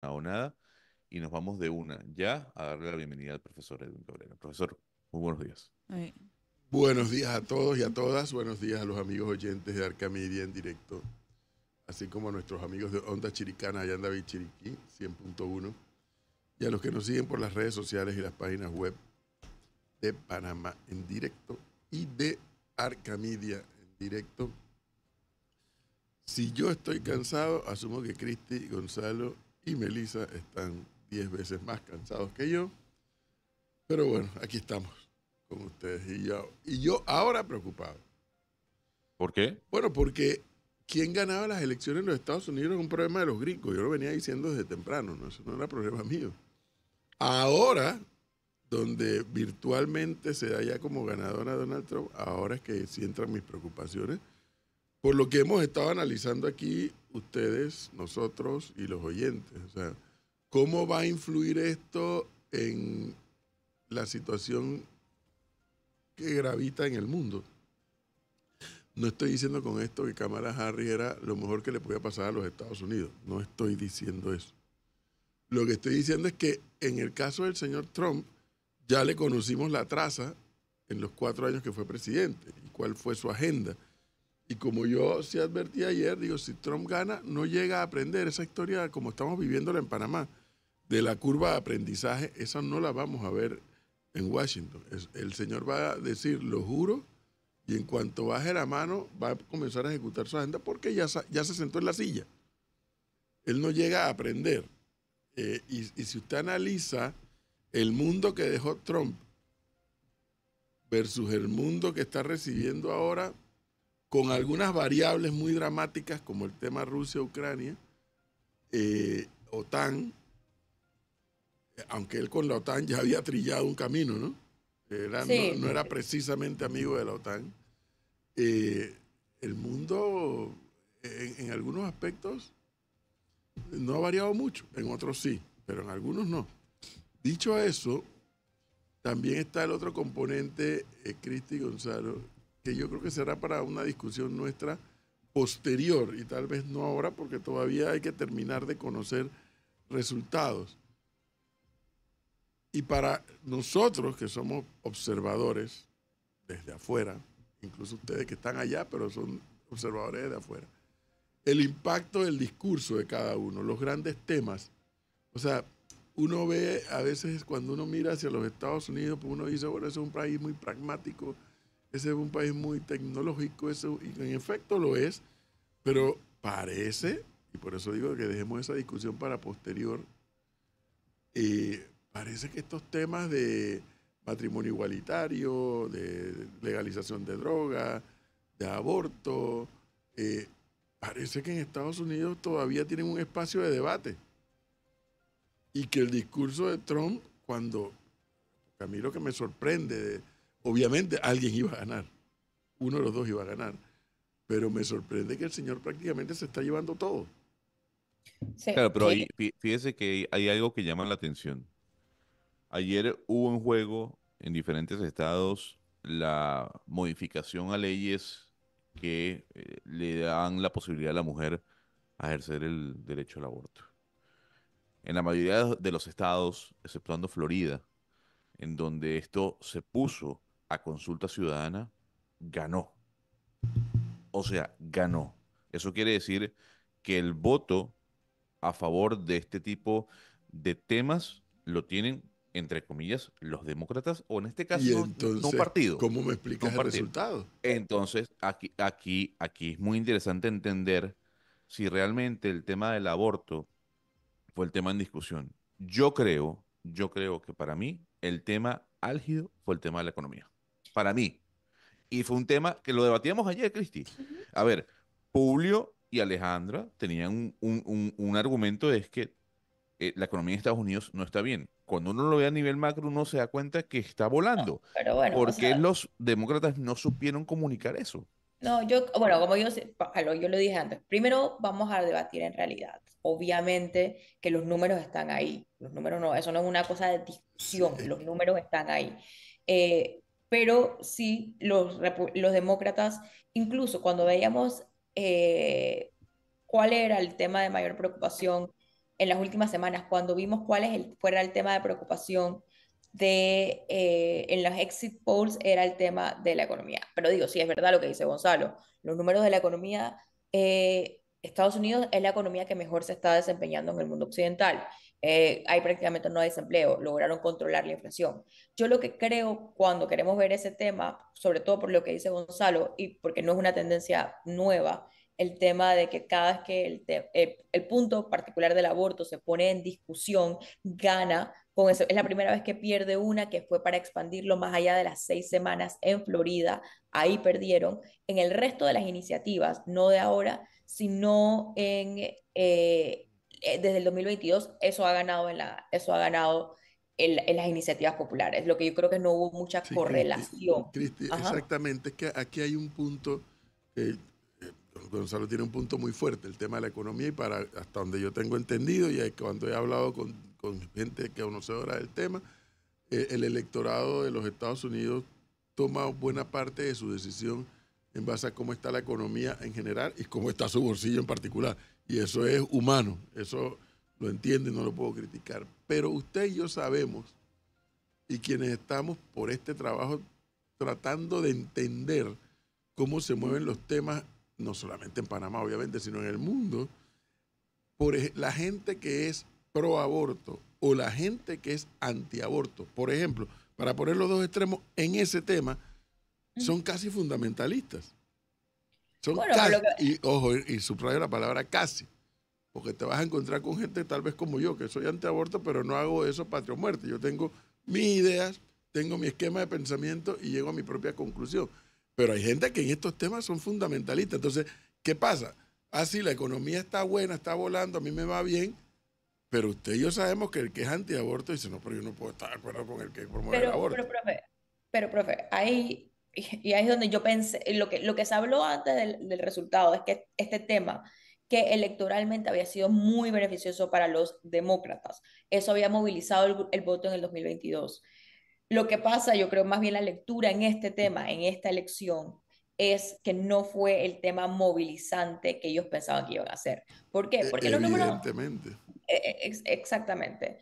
o nada, y nos vamos de una ya a darle la bienvenida al profesor Edwin Cabrera. Profesor, muy buenos días. Ay, Buenos días a todos y a todas. Buenos días a los amigos oyentes de Arcamedia en directo, así como a nuestros amigos de Onda Chiricana, allá en David Chiriquí, 100.1, y a los que nos siguen por las redes sociales y las páginas web de Panamá en directo y de Arcamedia en directo. Si yo estoy cansado, asumo que Cristi, Gonzalo y Melissa están 10 veces más cansados que yo. Pero bueno, aquí estamos con ustedes y yo ahora preocupado. ¿Por qué? Bueno, porque quién ganaba las elecciones en los Estados Unidos es un problema de los gringos. Yo lo venía diciendo desde temprano, ¿no? Eso no era problema mío. Ahora, donde virtualmente se da ya como ganadora Donald Trump, ahora es que sí entran mis preocupaciones. Por lo que hemos estado analizando aquí ustedes, nosotros y los oyentes. O sea, ¿cómo va a influir esto en la situación que gravita en el mundo? No estoy diciendo con esto que Kamala Harris era lo mejor que le podía pasar a los Estados Unidos. No estoy diciendo eso. Lo que estoy diciendo es que en el caso del señor Trump, ya le conocimos la traza en los 4 años que fue presidente y cuál fue su agenda. Y como yo sí advertí ayer, digo, si Trump gana, no llega a aprender esa historia como estamos viviéndola en Panamá, de la curva de aprendizaje, esa no la vamos a ver en Washington. El señor va a decir, lo juro, y en cuanto baje la mano, va a comenzar a ejecutar su agenda porque ya se sentó en la silla. Él no llega a aprender. Y si usted analiza el mundo que dejó Trump versus el mundo que está recibiendo ahora, con algunas variables muy dramáticas como el tema Rusia-Ucrania, OTAN, aunque él con la OTAN ya había trillado un camino, ¿no? No sí, era precisamente amigo de la OTAN. El mundo en algunos aspectos no ha variado mucho, en otros sí, pero en algunos no. Dicho eso, también está el otro componente, Cristi Gonzalo, que yo creo que será para una discusión nuestra posterior y tal vez no ahora porque todavía hay que terminar de conocer resultados. Y para nosotros que somos observadores desde afuera, incluso ustedes que están allá, pero son observadores desde afuera, el impacto del discurso de cada uno, los grandes temas. O sea, uno ve a veces cuando uno mira hacia los Estados Unidos, pues uno dice, bueno, ese es un país muy pragmático, ese es un país muy tecnológico, y en efecto lo es, pero parece, y por eso digo que dejemos esa discusión para posterior, parece que estos temas de matrimonio igualitario, de legalización de droga, de aborto, eh, parece que en Estados Unidos todavía tienen un espacio de debate y que el discurso de Trump, a mí lo que me sorprende, obviamente alguien iba a ganar, uno de los dos iba a ganar, pero me sorprende que el señor prácticamente se está llevando todo. sí, Claro, pero ahí fíjese que hay algo que llama la atención. Ayer hubo en juego en diferentes estados la modificación a leyes que le dan la posibilidad a la mujer a ejercer el derecho al aborto. En la mayoría de los estados, exceptuando Florida, en donde esto se puso a consulta ciudadana, ganó. O sea, ganó. Eso quiere decir que el voto a favor de este tipo de temas lo tienen, entre comillas, los demócratas, o en este caso Y no un entonces, partido, ¿cómo me no explicas un el partido. resultado? Entonces, aquí es muy interesante entender si realmente el tema del aborto fue el tema en discusión. Yo creo que para mí el tema álgido fue el tema de la economía. Para mí. Y fue un tema que lo debatíamos ayer, Cristi. A ver, Publio y Alejandra tenían un argumento, es que la economía de Estados Unidos no está bien. Cuando uno lo ve a nivel macro, uno se da cuenta que está volando. pero bueno, o ¿Por qué sea, los demócratas no supieron comunicar eso? no, bueno, como yo lo dije antes, primero vamos a debatir en realidad. Obviamente que los números están ahí, los números no, eso no es una cosa de Sí, discusión, los números están ahí. Pero sí, los demócratas, incluso cuando veíamos cuál era el tema de mayor preocupación en las últimas semanas, cuando vimos cuál fuera el tema de preocupación en los exit polls, era el tema de la economía. Pero digo, sí, es verdad lo que dice Gonzalo, los números de la economía, Estados Unidos es la economía que mejor se está desempeñando en el mundo occidental. Hay prácticamente no hay desempleo, lograron controlar la inflación. Yo lo que creo cuando queremos ver ese tema, sobre todo por lo que dice Gonzalo, y porque no es una tendencia nueva, el tema de que cada vez que el punto particular del aborto se pone en discusión, gana con eso. Es la primera vez que pierde una, que fue para expandirlo más allá de las 6 semanas en Florida. Ahí perdieron. En el resto de las iniciativas, no de ahora, sino desde el 2022, eso ha ganado en las iniciativas populares. Lo que yo creo que no hubo mucha Sí, Cristi, correlación. Cristi, Ajá. exactamente. Es que aquí hay un punto que Gonzalo tiene un punto muy fuerte, el tema de la economía, y hasta donde yo tengo entendido, y cuando he hablado con gente que conocedora del tema, el electorado de los Estados Unidos toma buena parte de su decisión en base a cómo está la economía en general y cómo está su bolsillo en particular. Y eso es humano, eso lo entiendo y no lo puedo criticar. Pero usted y yo sabemos, y quienes estamos por este trabajo tratando de entender cómo se mueven los temas, no solamente en Panamá, obviamente, sino en el mundo, la gente que es pro aborto o la gente que es antiaborto, por ejemplo, para poner los dos extremos en ese tema, son casi fundamentalistas. Son Bueno, pero casi, y ojo, y subrayo la palabra casi, porque te vas a encontrar con gente tal vez como yo, que soy antiaborto, pero no hago eso patria o muerte. Yo tengo mis ideas, tengo mi esquema de pensamiento y llego a mi propia conclusión. Pero hay gente que en estos temas son fundamentalistas. Entonces, ¿qué pasa? Ah, sí, la economía está buena, está volando, a mí me va bien, pero usted y yo sabemos que el que es antiaborto dice, no, pero yo no puedo estar de acuerdo con el que promueve el aborto. profe, ahí, y ahí es donde yo pensé, lo que se habló antes del resultado es que este tema, que electoralmente había sido muy beneficioso para los demócratas, eso había movilizado el voto en el 2022. Lo que pasa, yo creo más bien la lectura en este tema, en esta elección, es que no fue el tema movilizante que ellos pensaban que iban a hacer. ¿Por qué? Porque los números Evidentemente. Exactamente.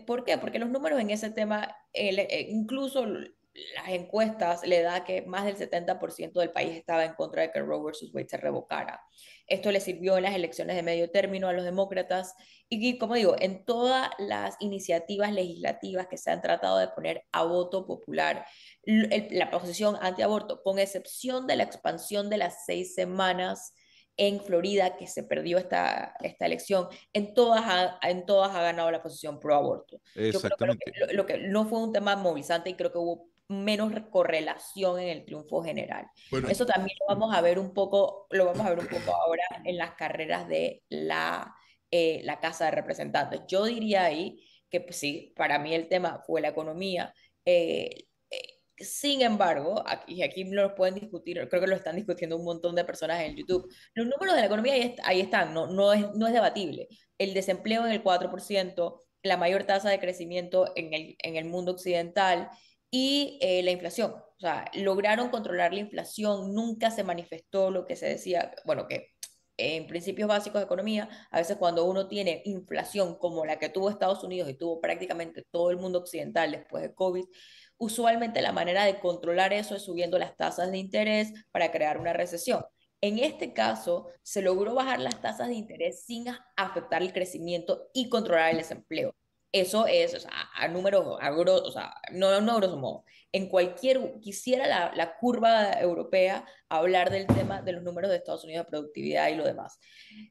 ¿Por qué? Porque los números en ese tema, incluso las encuestas le da que más del 70% del país estaba en contra de que Roe versus Wade se revocara. Esto le sirvió en las elecciones de medio término a los demócratas y, como digo, en todas las iniciativas legislativas que se han tratado de poner a voto popular, la posición antiaborto, con excepción de la expansión de las 6 semanas en Florida, que se perdió esta elección, en todas ha ganado la posición pro aborto. Yo creo que Exactamente. lo que no fue un tema movilizante y creo que hubo menos correlación en el triunfo general. Bueno, Eso también lo vamos a ver un poco ahora en las carreras de la Casa de Representantes. Yo diría ahí que pues, sí, para mí el tema fue la economía. Sin embargo, aquí lo pueden discutir, creo que lo están discutiendo un montón de personas en YouTube. Los números de la economía ahí están, no es debatible. El desempleo en el 4%, la mayor tasa de crecimiento en el mundo occidental y la inflación. O sea, lograron controlar la inflación, nunca se manifestó lo que se decía, bueno, que en principios básicos de economía, a veces cuando uno tiene inflación como la que tuvo Estados Unidos y tuvo prácticamente todo el mundo occidental después de COVID, usualmente la manera de controlar eso es subiendo las tasas de interés para crear una recesión. En este caso, se logró bajar las tasas de interés sin afectar el crecimiento y controlar el desempleo. Eso es, o sea, a números, o sea, no a grosso modo. Quisiera la curva europea hablar del tema de los números de Estados Unidos de productividad y lo demás.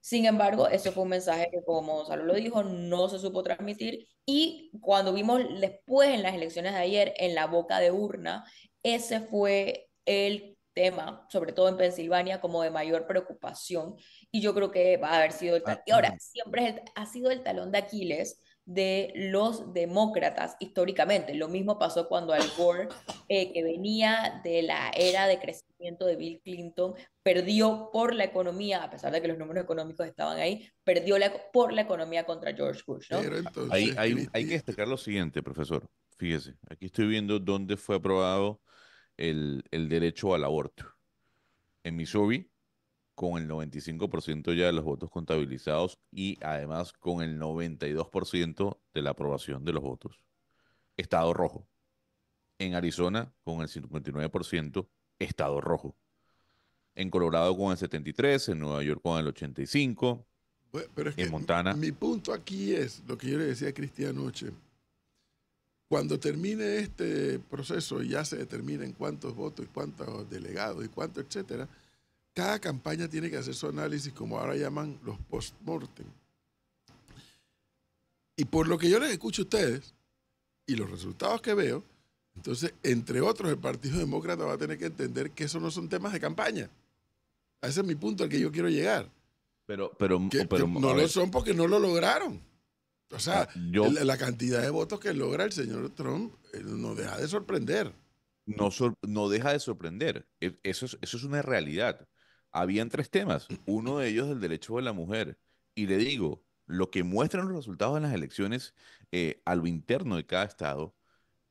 Sin embargo, eso fue un mensaje que, como Gonzalo lo dijo, no se supo transmitir. Y cuando vimos después en las elecciones de ayer, en la boca de urna, ese fue el tema, sobre todo en Pensilvania, como de mayor preocupación. Y yo creo que va a haber sido y ahora, siempre ha sido el talón de Aquiles de los demócratas históricamente. Lo mismo pasó cuando Al Gore, que venía de la era de crecimiento de Bill Clinton, perdió por la economía, a pesar de que los números económicos estaban ahí, perdió por la economía contra George Bush, ¿no? pero Hay, entonces, hay que Cristi, destacar lo siguiente, profesor. Fíjese, aquí estoy viendo dónde fue aprobado el derecho al aborto. En Missouri, con el 95% ya de los votos contabilizados y además con el 92% de la aprobación de los votos. Estado rojo. En Arizona con el 59%, estado rojo. En Colorado con el 73%, en Nueva York con el 85%, Bueno, pero es en que Montana. mi punto aquí es lo que yo le decía a Cristian anoche. Cuando termine este proceso y ya se determinen cuántos votos y cuántos delegados y cuánto, etcétera, cada campaña tiene que hacer su análisis, como ahora llaman los post-mortem. Y por lo que yo les escucho a ustedes y los resultados que veo, entonces, entre otros, el Partido Demócrata va a tener que entender que eso no son temas de campaña. Ese es mi punto al que yo quiero llegar. Que no A lo ver, son porque no lo lograron. O sea, yo la cantidad de votos que logra el señor Trump no deja de sorprender. no deja de sorprender. Eso es una realidad. Habían tres temas. Uno de ellos el derecho de la mujer. Y le digo, lo que muestran los resultados en las elecciones a lo interno de cada estado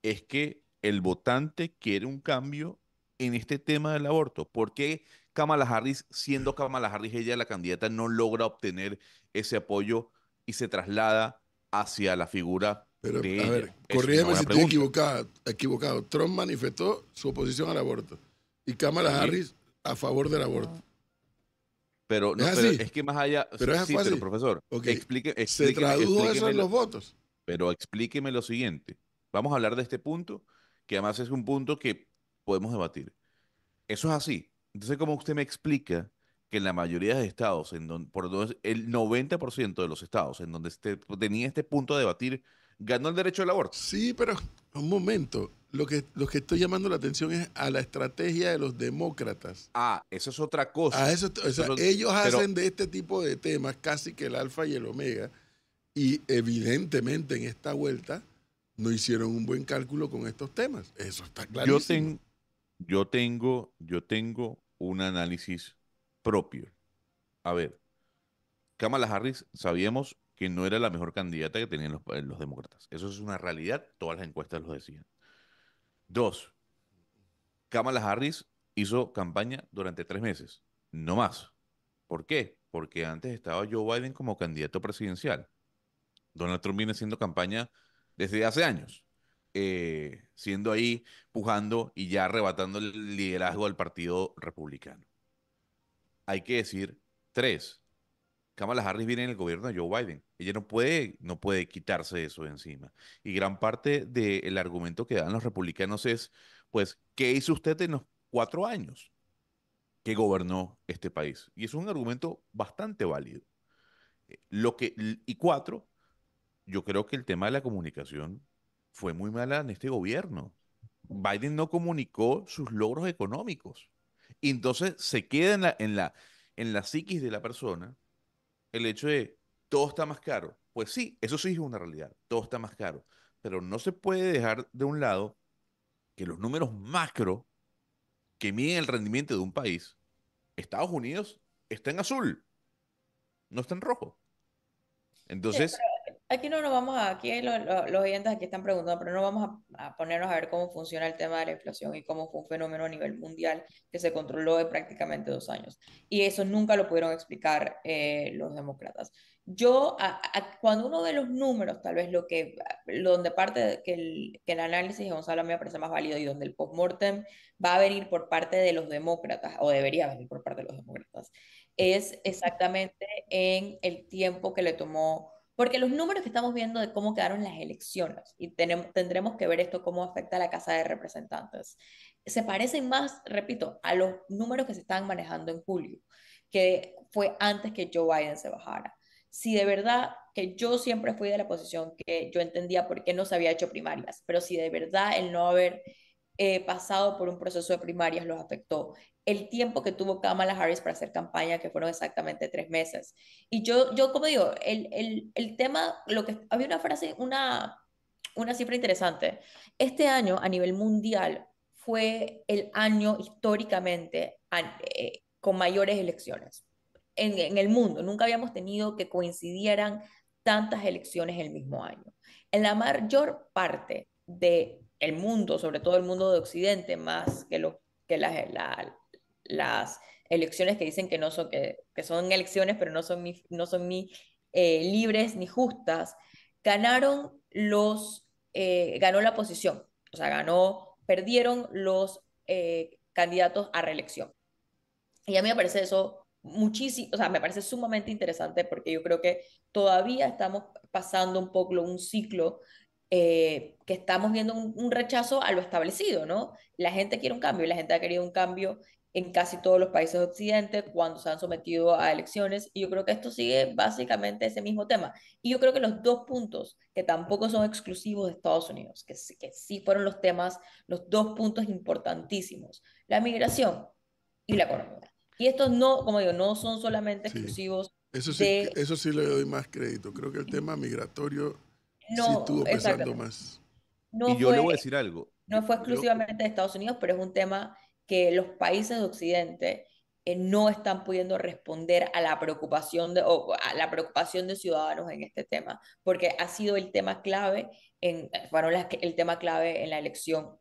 es que el votante quiere un cambio en este tema del aborto. ¿Por qué Kamala Harris, siendo Kamala Harris ella la candidata, no logra obtener ese apoyo y se traslada hacia la figura Pero, de a ella? ver, Es una corrígeme si buena estoy pregunta. equivocado. Trump manifestó su oposición al aborto y Kamala Sí, Harris a favor del aborto. pero ¿Es no, pero así? es que más allá, ¿Pero sí, fue pero así? profesor, Ok. ¿Se explíqueme, tradujo eso en explíqueme, los votos? pero explíqueme lo siguiente. Vamos a hablar de este punto, que además es un punto que podemos debatir. Eso es así. Entonces, ¿cómo usted me explica que en la mayoría de estados, por donde el 90% de los estados en donde tenía este punto a debatir, ganó el derecho al aborto? Sí, pero un momento. Lo que estoy llamando la atención es a la estrategia de los demócratas. Ah, eso es otra A cosa. eso, o Eso sea, es ellos pero, hacen de este tipo de temas casi que el alfa y el omega. Y evidentemente en esta vuelta no hicieron un buen cálculo con estos temas. Eso está yo, clarísimo. ten- yo tengo un análisis propio. A ver, Kamala Harris sabíamos que no era la mejor candidata que tenían los demócratas. Eso es una realidad, todas las encuestas lo decían. Dos, Kamala Harris hizo campaña durante 3 meses, no más. ¿Por qué? Porque antes estaba Joe Biden como candidato presidencial. Donald Trump viene haciendo campaña desde hace años, siendo ahí, pujando y ya arrebatando el liderazgo al Partido Republicano. Hay que decir, tres, Kamala Harris viene en el gobierno de Joe Biden. Ella no puede quitarse eso de encima. Y gran parte del argumento que dan los republicanos es, pues, ¿qué hizo usted en los 4 años que gobernó este país? Y es un argumento bastante válido. Y cuatro, yo creo que el tema de la comunicación fue muy mala en este gobierno. Biden no comunicó sus logros económicos. Y entonces se queda en la psiquis de la persona el hecho de todo está más caro. Pues sí, eso sí es una realidad, todo está más caro. Pero no se puede dejar de un lado que los números macro que miden el rendimiento de un país, Estados Unidos está en azul, no está en rojo. Sí, Entonces, pero aquí no nos vamos a, aquí los oyentes aquí están preguntando, pero no vamos a ponernos a ver cómo funciona el tema de la inflación y cómo fue un fenómeno a nivel mundial que se controló de prácticamente 2 años. Y eso nunca lo pudieron explicar los demócratas. Cuando uno ve los números, tal vez donde parte que el análisis de Gonzalo a mí me parece más válido y donde el postmortem va a venir por parte de los demócratas, o debería venir por parte de los demócratas, es exactamente en el tiempo que le tomó, porque los números que estamos viendo de cómo quedaron las elecciones, y tendremos que ver esto cómo afecta a la Casa de Representantes, se parecen más, repito, a los números que se estaban manejando en julio, que fue antes que Joe Biden se bajara. Si de verdad, que yo siempre fui de la posición que yo entendía por qué no se había hecho primarias, pero si de verdad el no haber pasado por un proceso de primarias los afectó, el tiempo que tuvo Kamala Harris para hacer campaña, que fueron exactamente 3 meses. Y yo como digo, el tema, había una frase, una cifra interesante. Este año a nivel mundial fue el año históricamente con mayores elecciones en el mundo. Nunca habíamos tenido que coincidieran tantas elecciones el mismo año. En la mayor parte del mundo, sobre todo el mundo de Occidente, más que las elecciones que dicen que no son, que son elecciones, pero no son ni libres ni justas, ganaron ganó la oposición, o sea, perdieron los candidatos a reelección. Y a mí me parece eso muchísimo, o sea, me parece sumamente interesante porque yo creo que todavía estamos pasando un poco un ciclo que estamos viendo un rechazo a lo establecido, ¿no? La gente quiere un cambio y la gente ha querido un cambio en casi todos los países de Occidente cuando se han sometido a elecciones y yo creo que esto sigue básicamente ese mismo tema. Y yo creo que los dos puntos que tampoco son exclusivos de Estados Unidos, que sí fueron los temas, los dos puntos importantísimos, la migración y la economía. Y estos no, como digo, no son solamente Sí, exclusivos de... eso sí le doy más crédito. Creo que el tema migratorio sí No, estuvo pesando exactamente. más. Y No yo le fue, voy a decir algo. no fue Yo, exclusivamente de Estados Unidos, pero es un tema que los países de Occidente no están pudiendo responder a la preocupación o a la preocupación de ciudadanos en este tema, porque ha sido el tema clave el tema clave en la elección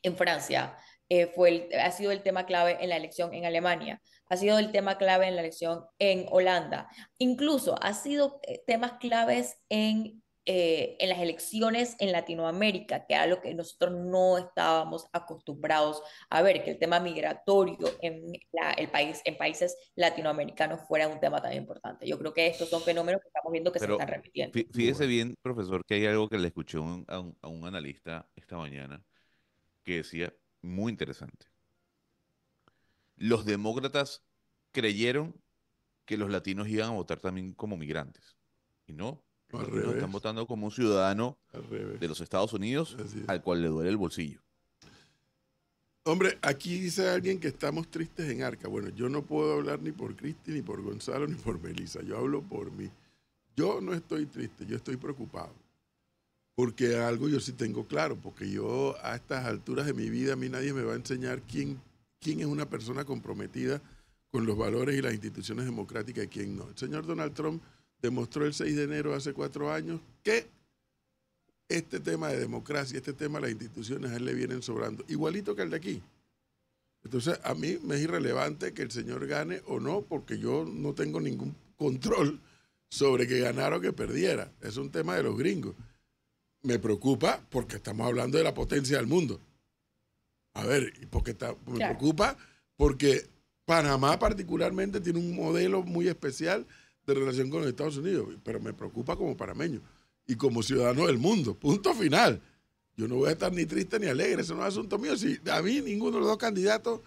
en Francia, ha sido el tema clave en la elección en Alemania, ha sido el tema clave en la elección en Holanda, incluso ha sido temas claves en las elecciones en Latinoamérica, que era lo que nosotros no estábamos acostumbrados a ver, que el tema migratorio en países latinoamericanos fuera un tema tan importante. Yo creo que estos son fenómenos que estamos viendo que se pero están repitiendo. fíjese Bueno, bien, profesor, que hay algo que le escuché a un analista esta mañana que decía muy interesante. Los demócratas creyeron que los latinos iban a votar también como migrantes. Y no, los no, al latinos están revés, votando como un ciudadano al de los revés. Estados Unidos Así es. al cual le duele el bolsillo. Hombre, aquí dice alguien que estamos tristes en Arca. Bueno, yo no puedo hablar ni por Cristi, ni por Gonzalo, ni por Melissa. Yo hablo por mí. Yo no estoy triste, yo estoy preocupado. Porque algo yo sí tengo claro, porque yo a estas alturas de mi vida, a mí nadie me va a enseñar quién es una persona comprometida con los valores y las instituciones democráticas y quién no. El señor Donald Trump demostró el 6 de enero hace 4 años que este tema de democracia, este tema de las instituciones, a él le vienen sobrando, igualito que el de aquí. Entonces, a mí me es irrelevante que el señor gane o no, porque yo no tengo ningún control sobre que ganara o que perdiera. Es un tema de los gringos. Me preocupa porque estamos hablando de la potencia del mundo. A ver, me Claro. preocupa porque Panamá particularmente tiene un modelo muy especial de relación con los Estados Unidos, pero me preocupa como panameño y como ciudadano del mundo. Punto final. Yo no voy a estar ni triste ni alegre, eso no es asunto mío. Si a mí ninguno de los dos candidatos,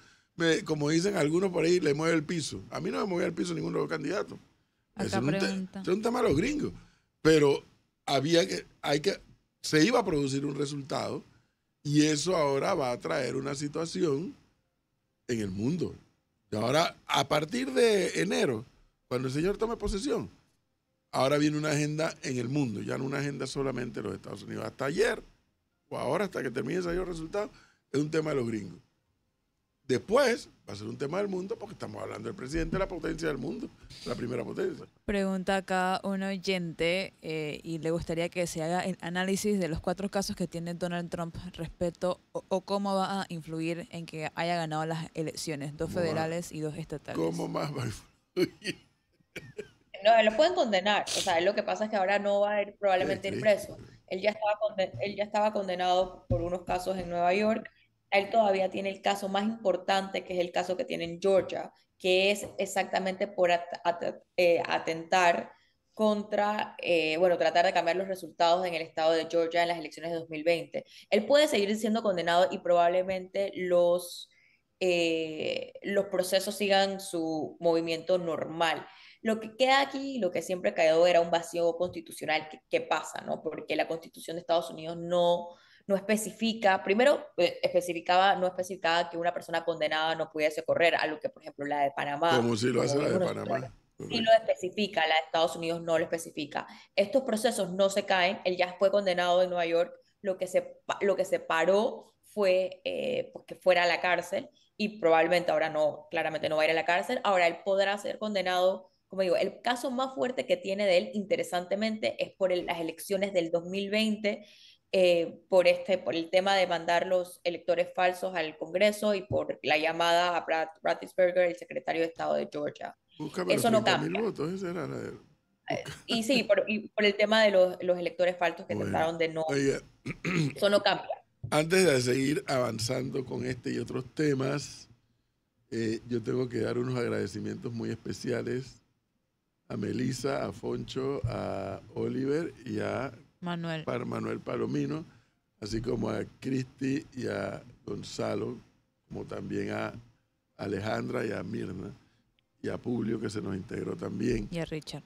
como dicen algunos por ahí, le mueve el piso. A mí no me mueve el piso ninguno de los candidatos. Eso Acá pregunta. es un tema de los gringos. Pero se iba a producir un resultado y eso ahora va a traer una situación en el mundo. Y ahora, a partir de enero, cuando el señor tome posesión, ahora viene una agenda en el mundo, ya no una agenda solamente de los Estados Unidos. Hasta ayer, o ahora hasta que termine de salir el resultado, es un tema de los gringos. Después va a ser un tema del mundo porque estamos hablando del presidente de la potencia del mundo, la primera potencia. Pregunta acá un oyente y le gustaría que se haga el análisis de los 4 casos que tiene Donald Trump respecto o cómo va a influir en que haya ganado las elecciones, 2 federales y 2 estatales. ¿Cómo más va a influir? No, lo pueden condenar. O sea, lo que pasa es que ahora no va a ir, ¿Qué probablemente ir crees? preso. Él ya estaba condenado por unos casos en Nueva York. Él todavía tiene el caso más importante, que es el caso que tiene en Georgia, que es exactamente por atentar contra, bueno, tratar de cambiar los resultados en el estado de Georgia en las elecciones de 2020. Él puede seguir siendo condenado y probablemente los procesos sigan su movimiento normal. Lo que queda aquí, lo que siempre quedó era un vacío constitucional que pasa, ¿no? Porque la Constitución de Estados Unidos no especifica, primero no especificaba que una persona condenada no pudiese correr, algo que, por ejemplo, la de Panamá, Como si lo como hace la de vimos nosotros, Panamá. sí lo Correcto. especifica, la de Estados Unidos no lo especifica. Estos procesos no se caen, él ya fue condenado en Nueva York, lo que se paró fue pues que fuera a la cárcel y probablemente ahora no, claramente no va a ir a la cárcel, ahora él podrá ser condenado, como digo, el caso más fuerte que tiene de él, interesantemente, es por las elecciones del 2020, por el tema de mandar los electores falsos al Congreso y por la llamada a Brad Raffensperger, el secretario de Estado de Georgia. Búscame los Eso no 30.000 cambia. votos, esa era la de... Y sí, y por el tema de los electores falsos que Bueno, trataron de no, oiga, eso no cambia. antes de seguir avanzando con este y otros temas, yo tengo que dar unos agradecimientos muy especiales a Melissa, a Foncho, a Oliver y a Manuel. Manuel Palomino, así como a Cristi y a Gonzalo, como también a Alejandra y a Mirna, y a Publio, que se nos integró también, Y a Richard.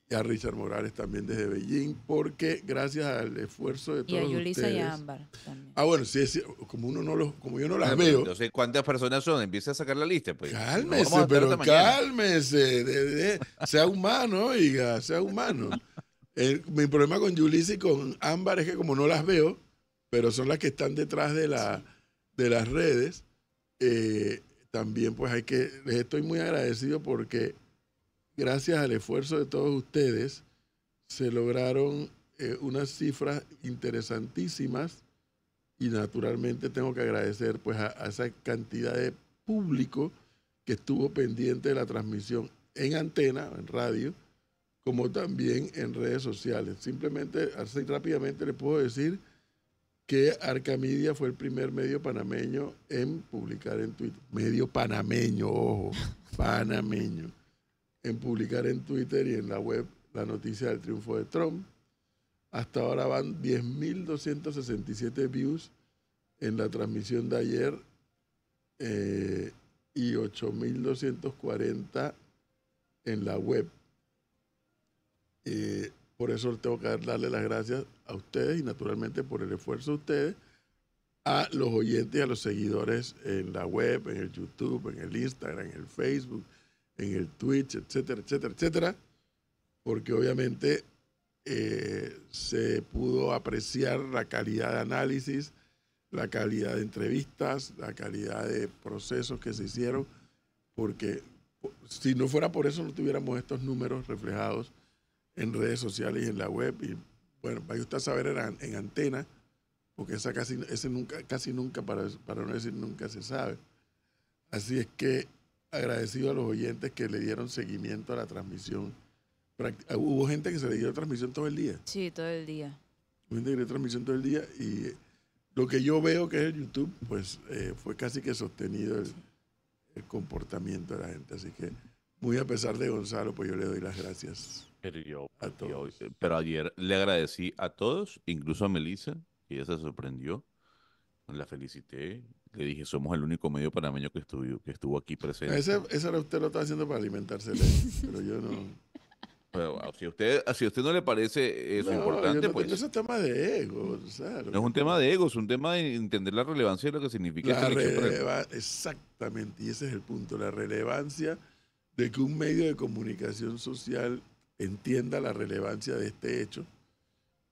y a Richard Morales también desde Beijing, porque gracias al esfuerzo de Y a todos Yulisa y ustedes... a Ámbar también. Ah, bueno, sí, sí, como uno no los, como yo no las Bueno, pero veo, entonces, ¿cuántas personas son? Empieza a sacar la lista, pues. No vamos a cálmese, estar pero hasta mañana. cálmese, sea humano, oiga, sea humano. Mi problema con Yulisa y con Ámbar es que como no las veo, pero son las que están detrás de las redes, también pues les estoy muy agradecido porque gracias al esfuerzo de todos ustedes se lograron unas cifras interesantísimas y naturalmente tengo que agradecer pues a esa cantidad de público que estuvo pendiente de la transmisión en antena, en radio, como también en redes sociales. Simplemente, así rápidamente le puedo decir que Arcamedia fue el primer medio panameño en publicar en Twitter. Medio panameño, ojo, panameño. En publicar en Twitter y en la web la noticia del triunfo de Trump. Hasta ahora van 10.267 views en la transmisión de ayer y 8.240 en la web. Por eso tengo que darle las gracias a ustedes y naturalmente por el esfuerzo de ustedes, a los oyentes y a los seguidores en la web, en el YouTube, en el Instagram, en el Facebook, en el Twitch, etcétera, etcétera, etcétera, porque obviamente se pudo apreciar la calidad de análisis, la calidad de entrevistas, la calidad de procesos que se hicieron, porque si no fuera por eso no tuviéramos estos números reflejados en redes sociales y en la web. Y bueno, vaya usted a saber en antena, porque casi nunca, para no decir nunca, se sabe. Así es que agradecido a los oyentes que le dieron seguimiento a la transmisión. Hubo gente que se le dio transmisión todo el día. Sí, todo el día. Hubo gente que le dio transmisión todo el día y lo que yo veo que es el YouTube, pues fue casi que sostenido el comportamiento de la gente. Así que muy a pesar de Gonzalo, pues yo le doy las gracias a todos. Pero ayer le agradecí a todos, incluso a Melissa, que ella se sorprendió. La felicité. Le dije, somos el único medio panameño que estuvo aquí presente. Esa era usted lo está haciendo para alimentarse, pero yo no. Pero si a usted no le parece eso No, importante, yo no pues tengo ese tema de ego. O sea, no es un tema de ego, es un tema de entender la relevancia de lo que significa esta elección. Exactamente, y ese es el punto, la relevancia de que un medio de comunicación social entienda la relevancia de este hecho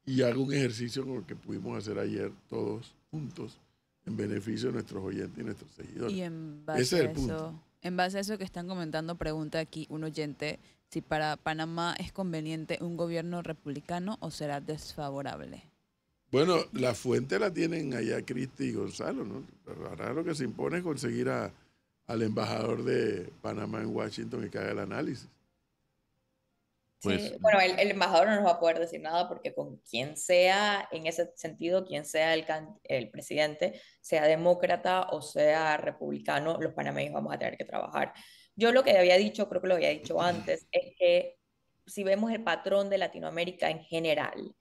y haga un ejercicio como el que pudimos hacer ayer todos juntos en beneficio de nuestros oyentes y nuestros seguidores. Y Ese es el punto. en base a eso que están comentando, pregunta aquí un oyente si para Panamá es conveniente un gobierno republicano o será desfavorable. Bueno, la fuente la tienen allá Cristi y Gonzalo, ¿no? Ahora lo que se impone es conseguir al embajador de Panamá en Washington y que haga el análisis. Pues, Sí, bueno, el embajador no nos va a poder decir nada porque con quien sea, en ese sentido, quien sea el presidente, sea demócrata o sea republicano, los panameños vamos a tener que trabajar. Yo lo que había dicho, creo que lo había dicho antes, es que si vemos el patrón de Latinoamérica en general,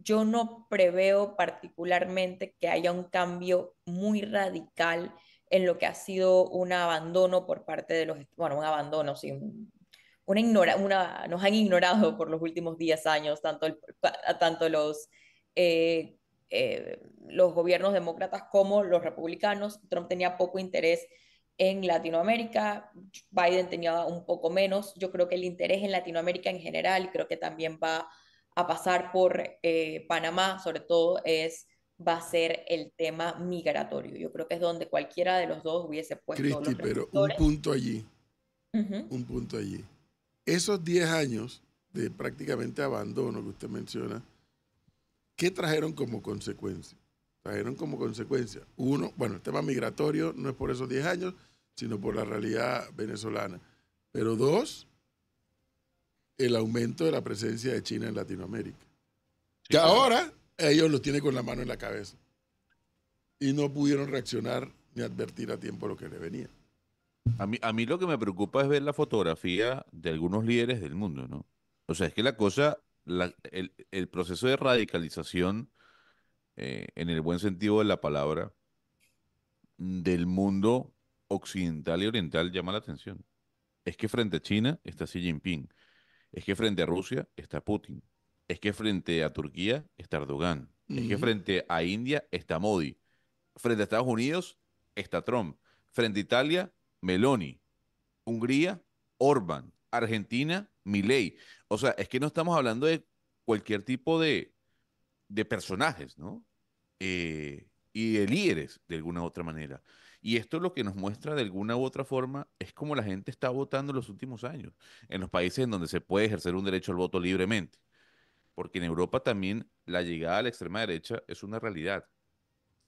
yo no preveo particularmente que haya un cambio muy radical en lo que ha sido un abandono por parte de bueno, un abandono, sí, nos han ignorado por los últimos 10 años, tanto eh, los gobiernos demócratas como los republicanos. Trump tenía poco interés en Latinoamérica, Biden tenía un poco menos. Yo creo que el interés en Latinoamérica en general, creo que también va a pasar por Panamá, sobre todo, va a ser el tema migratorio. Yo creo que es donde cualquiera de los dos hubiese puesto Cristi, los pero reflectores. un punto allí. Esos 10 años de prácticamente abandono que usted menciona, ¿qué trajeron como consecuencia? Trajeron como consecuencia, uno, bueno, el tema migratorio no es por esos 10 años, sino por la realidad venezolana. Pero dos, el aumento de la presencia de China en Latinoamérica. Sí, Que claro. ahora ellos lo tienen con la mano en la cabeza. Y no pudieron reaccionar ni advertir a tiempo lo que le venía. A mí lo que me preocupa es ver la fotografía de algunos líderes del mundo, ¿no? O sea, es que la cosa, el proceso de radicalización, en el buen sentido de la palabra, del mundo occidental y oriental llama la atención. Es que frente a China está Xi Jinping. Es que frente a Rusia está Putin. Es que frente a Turquía está Erdogan. Es que Ujú. frente a India está Modi. Frente a Estados Unidos está Trump. Frente a Italia, Meloni. Hungría, Orban. Argentina, Milei. O sea, es que no estamos hablando de cualquier tipo de personajes, ¿no? Y de líderes, de alguna u otra manera. Y esto lo que nos muestra de alguna u otra forma es cómo la gente está votando en los últimos años, en los países en donde se puede ejercer un derecho al voto libremente. Porque en Europa también la llegada a la extrema derecha es una realidad.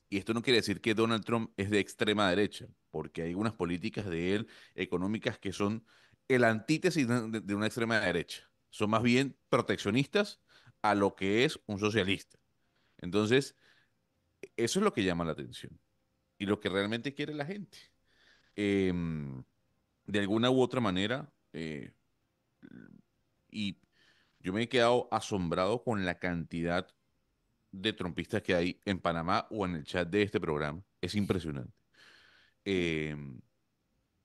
Y esto no quiere decir que Donald Trump es de extrema derecha, porque hay unas políticas de él económicas que son el antítesis de una extrema derecha. Son más bien proteccionistas a lo que es un socialista. Entonces, eso es lo que llama la atención y lo que realmente quiere la gente. Em, de alguna u otra manera, y yo me he quedado asombrado con la cantidad de trompistas que hay en Panamá o en el chat de este programa. Es impresionante. Em,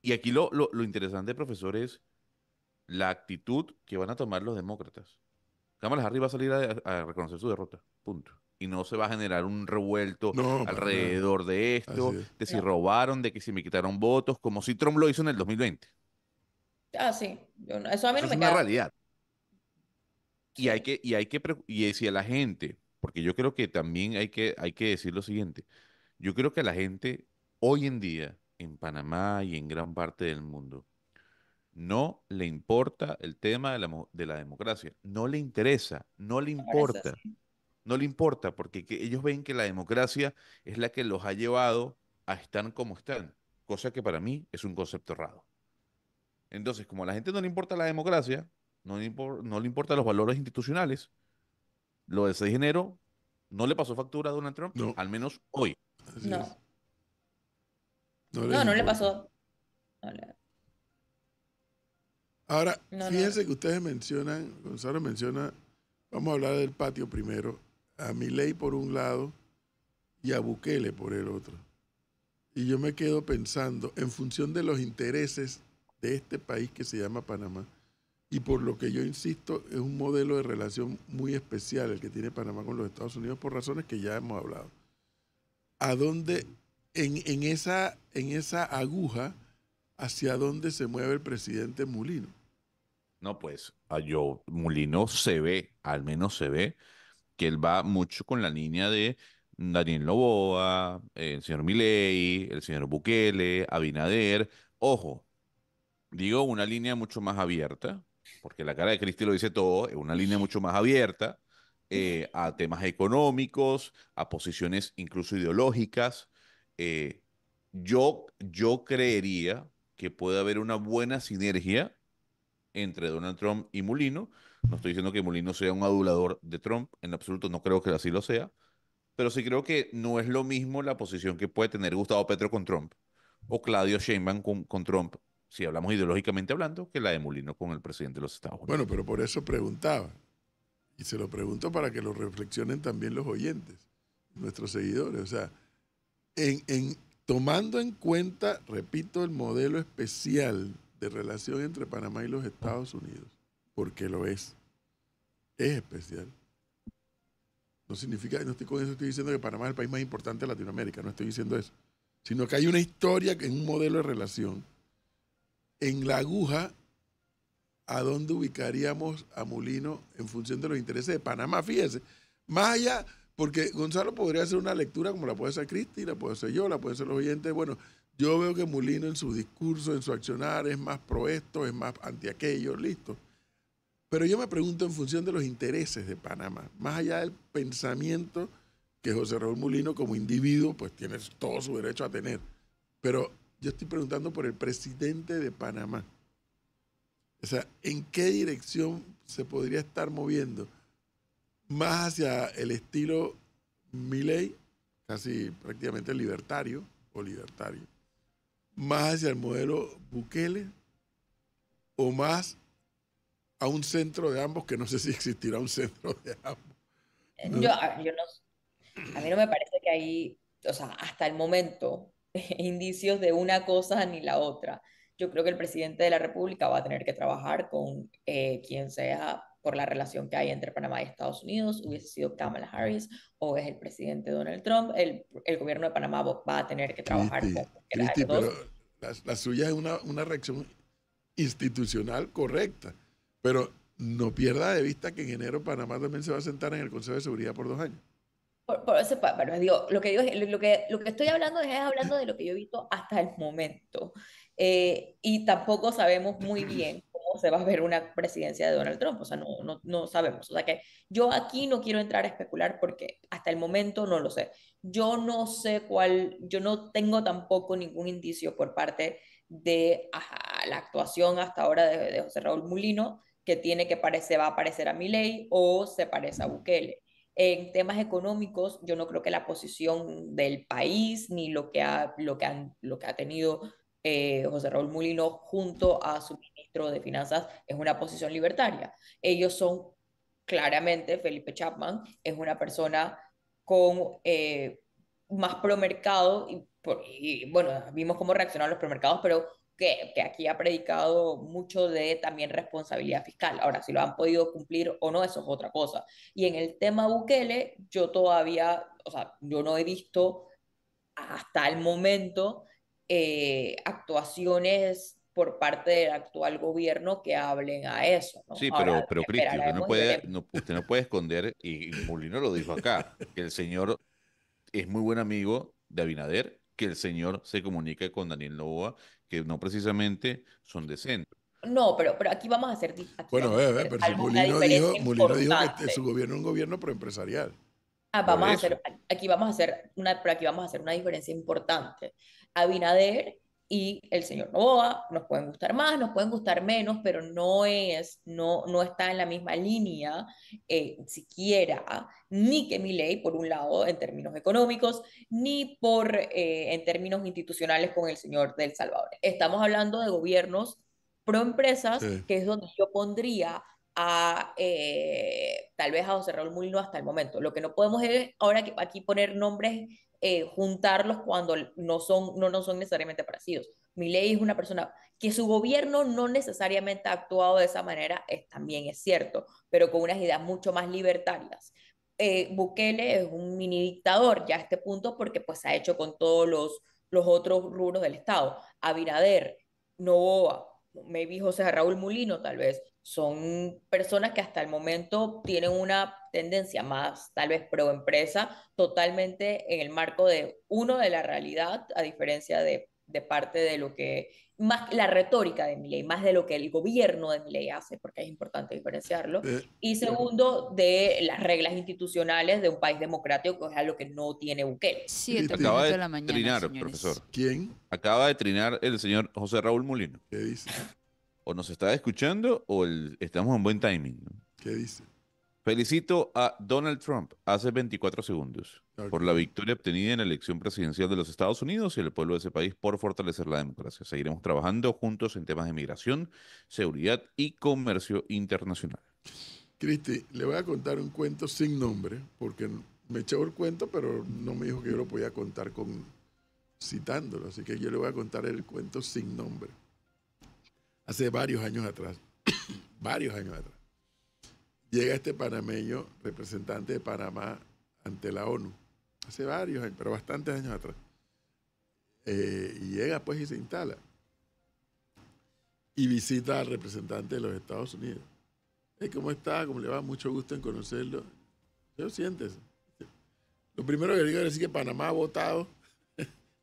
y aquí lo interesante, profesor, es la actitud que van a tomar los demócratas. Kamala Harris va a salir a reconocer su derrota, punto. Y no se va a generar un revuelto No, para nada. alrededor de Así esto, es. de si No. robaron, de que si me quitaron votos, como si Trump lo hizo en el 2020. Ah, sí. Eso a mí Eso no es me una queda. realidad. Sí. Y si a la gente, porque yo creo que también hay que decir lo siguiente, yo creo que a la gente hoy en día, en Panamá y en gran parte del mundo, no le importa el tema de la democracia, no le interesa, no le Ahora eso importa. sí. No le importa porque ellos ven que la democracia es la que los ha llevado a estar como están, cosa que para mí es un concepto errado. Entonces, como a la gente no le importa la democracia, no le importan los valores institucionales, lo del 6 de enero no le pasó factura a Donald Trump, No, al menos hoy. así es. No. No les No, no le importa. pasó. Ahora, No, no. fíjense que ustedes mencionan, Gonzalo menciona, vamos a hablar del patio primero, a Milei por un lado y a Bukele por el otro. Y yo me quedo pensando, en función de los intereses de este país que se llama Panamá, y por lo que yo insisto, es un modelo de relación muy especial el que tiene Panamá con los Estados Unidos por razones que ya hemos hablado. ¿A dónde, en esa aguja, hacia dónde se mueve el presidente Mulino? No, pues Mulino se ve, al menos se ve, que él va mucho con la línea de Daniel Noboa, el señor Milei, el señor Bukele, Abinader. Ojo, digo una línea mucho más abierta, porque la cara de Cristi lo dice todo, es una línea mucho más abierta a temas económicos, a posiciones incluso ideológicas. Eh, yo creería que puede haber una buena sinergia entre Donald Trump y Mulino. No estoy diciendo que Mulino sea un adulador de Trump, en absoluto no creo que así lo sea, pero sí creo que no es lo mismo la posición que puede tener Gustavo Petro con Trump o Claudio Sheinbaum con Trump, si hablamos ideológicamente hablando, que la de Mulino con el presidente de los Estados Bueno, Unidos. pero por eso preguntaba. Y se lo pregunto para que lo reflexionen también los oyentes, nuestros seguidores. O sea, tomando en cuenta, repito, el modelo especial de relación entre Panamá y los Estados Unidos, porque lo es especial. No significa, no estoy con eso, estoy diciendo que Panamá es el país más importante de Latinoamérica, no estoy diciendo eso, sino que hay una historia en un modelo de relación. En la aguja, ¿a dónde ubicaríamos a Mulino en función de los intereses de Panamá? Fíjese, más allá, porque Gonzalo podría hacer una lectura como la puede hacer Cristi, la puedo hacer yo, la pueden hacer los oyentes. Bueno, yo veo que Mulino en su discurso, en su accionar, es más pro esto, es más anti aquello, listo. Pero yo me pregunto en función de los intereses de Panamá, más allá del pensamiento que José Raúl Mulino como individuo pues tiene todo su derecho a tener. Pero yo estoy preguntando por el presidente de Panamá. O sea, ¿en qué dirección se podría estar moviendo? Más hacia el estilo Milei, casi prácticamente libertario o libertario. Más hacia el modelo Bukele o más a un centro de ambos, que no sé si existirá un centro de ambos. ¿No? Yo no, a mí no me parece que hay, o sea, hasta el momento, indicios de una cosa ni la otra. Yo creo que el presidente de la República va a tener que trabajar con quien sea por la relación que hay entre Panamá y Estados Unidos, hubiese sido Kamala Harris o es el presidente Donald Trump, el gobierno de Panamá va a tener que trabajar con cualquiera de Cristi, los pero dos. la suya es una reacción institucional correcta, pero no pierda de vista que en enero Panamá también se va a sentar en el Consejo de Seguridad por 2 años. Por eso, pero digo, lo que digo es, lo que estoy hablando es hablando de lo que yo he visto hasta el momento. Y tampoco sabemos muy bien cómo se va a ver una presidencia de Donald Trump, o sea, no sabemos. O sea que yo aquí no quiero entrar a especular porque hasta el momento no lo sé. Yo no sé cuál, yo no tengo tampoco ningún indicio por parte de la actuación hasta ahora de José Raúl Mulino que tiene que parecer, va a parecer a Milei o se parece a Bukele. En temas económicos, yo no creo que la posición del país ni lo que ha tenido José Raúl Mulino junto a su ministro de Finanzas es una posición libertaria. Ellos son claramente, Felipe Chapman es una persona con más promercado y bueno, vimos cómo reaccionaron los promercados, pero que aquí ha predicado mucho de también responsabilidad fiscal. Ahora, si lo han podido cumplir o no, eso es otra cosa. Y en el tema Bukele, yo todavía, o sea, yo no he visto hasta el momento actuaciones por parte del actual gobierno que hablen a eso, ¿no? Sí, Ahora, pero Cristi, esperaremos y veremos. usted no puede esconder, y Molino lo dijo acá, que el señor es muy buen amigo de Abinader, que el señor se comunica con Daniel Noboa, que no precisamente son de centro. No, pero aquí Bueno, vamos a hacer pero si una diferencia Molino dijo que su importante. gobierno es un gobierno proempresarial. Por Vamos a eso. hacer, pero aquí vamos a hacer una diferencia importante. Abinader y el señor Noboa nos pueden gustar más, nos pueden gustar menos, pero no está en la misma línea, siquiera, ni que Milei, por un lado, en términos económicos, ni en términos institucionales con el señor del Salvador. Estamos hablando de gobiernos pro empresas, Sí. que es donde yo pondría tal vez a José Raúl Mulino hasta el momento. Lo que no podemos es ahora aquí poner nombres, juntarlos cuando no son necesariamente parecidos. Milei es una persona que su gobierno no necesariamente ha actuado de esa manera, también es cierto, pero con unas ideas mucho más libertarias. Bukele es un mini dictador ya a este punto porque pues se ha hecho con todos los otros rubros del Estado. Abinader, Novoa, maybe José Raúl Mulino tal vez, son personas que hasta el momento tienen una tendencia más tal vez pro empresa, totalmente en el marco de la realidad, a diferencia de parte de lo que, más la retórica de Milei, más de lo que el gobierno de Milei hace, porque es importante diferenciarlo, Eh, y segundo, de las reglas institucionales de un país democrático, que es algo que no tiene Bukele. 7 Cristi, Acaba minutos de de la mañana, trinar, señores. profesor. ¿quién? Acaba de trinar el señor José Raúl Molino. ¿Qué dice? O nos está escuchando o estamos en buen timing, ¿no? ¿Qué dice? Felicito a Donald Trump hace 24 segundos por Ok. la victoria obtenida en la elección presidencial de los Estados Unidos y el pueblo de ese país por fortalecer la democracia. Seguiremos trabajando juntos en temas de migración, seguridad y comercio internacional. Cristi, le voy a contar un cuento sin nombre, porque me echó el cuento, pero no me dijo que yo lo podía contar citándolo. Así que yo le voy a contar el cuento sin nombre. Hace varios años atrás, llega este panameño, representante de Panamá ante la ONU. Hace varios años, pero bastantes años atrás. Y llega pues y se instala. Y visita al representante de los Estados Unidos. ¿Cómo está? ¿Cómo le va? Mucho gusto en conocerlo. Yo siéntese. Lo primero que digo es decir que Panamá ha votado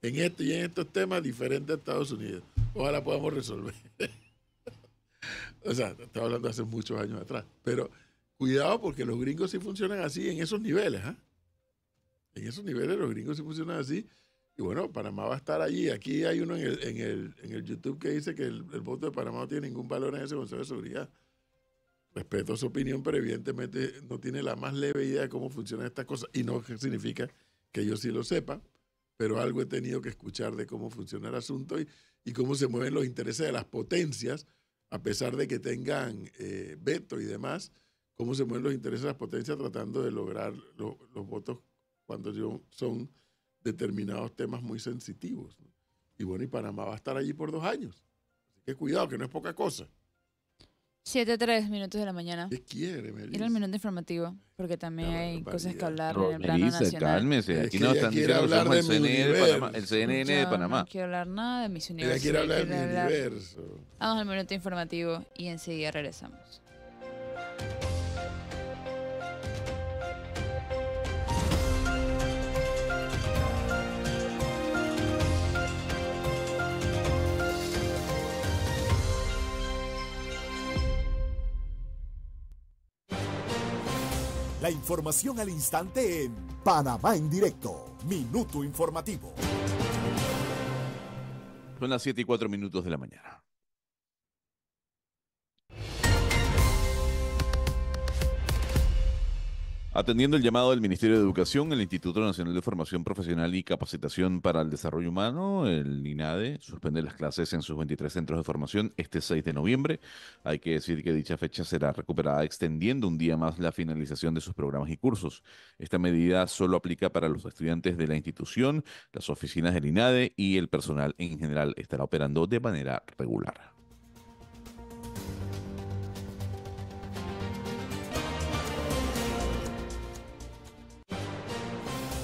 en este y en estos temas diferentes a Estados Unidos. Ojalá podamos resolver. O sea, estaba hablando hace muchos años atrás. Pero cuidado porque los gringos sí funcionan así en esos niveles. En esos niveles los gringos sí funcionan así. Y bueno, Panamá va a estar allí. Aquí hay uno en el YouTube que dice que el voto de Panamá no tiene ningún valor en ese Consejo de Seguridad. Respeto su opinión, pero evidentemente no tiene la más leve idea de cómo funcionan estas cosas. Y no significa que yo sí lo sepa, pero algo he tenido que escuchar de cómo funciona el asunto y cómo se mueven los intereses de las potencias, a pesar de que tengan veto y demás, cómo se mueven los intereses de las potencias tratando de lograr los votos cuando son determinados temas muy sensitivos, ¿no? Y bueno, y Panamá va a estar allí por 2 años. Así que cuidado, que no es poca cosa. 7:03 de la mañana. ¿Qué quiere, Melissa? Era el minuto informativo, porque también La hay cosas que barbaridad. hablar en el plano Melissa, nacional. cálmese. Es Aquí que nos ella están quiere diciendo que hablar somos de el mi CNN de universo. Panamá. El CNN de Yo Panamá. no quiero hablar nada de mis Ella universos. quiere yo hablar de mi quiero hablar- universo. Vamos al minuto informativo y enseguida regresamos. La información al instante en Panamá en directo. Minuto informativo. Son las 7:04 de la mañana. Atendiendo el llamado del Ministerio de Educación, el Instituto Nacional de Formación Profesional y Capacitación para el Desarrollo Humano, el INADE, suspende las clases en sus 23 centros de formación este 6 de noviembre. Hay que decir que dicha fecha será recuperada extendiendo un día más la finalización de sus programas y cursos. Esta medida solo aplica para los estudiantes de la institución, las oficinas del INADE y el personal en general estará operando de manera regular.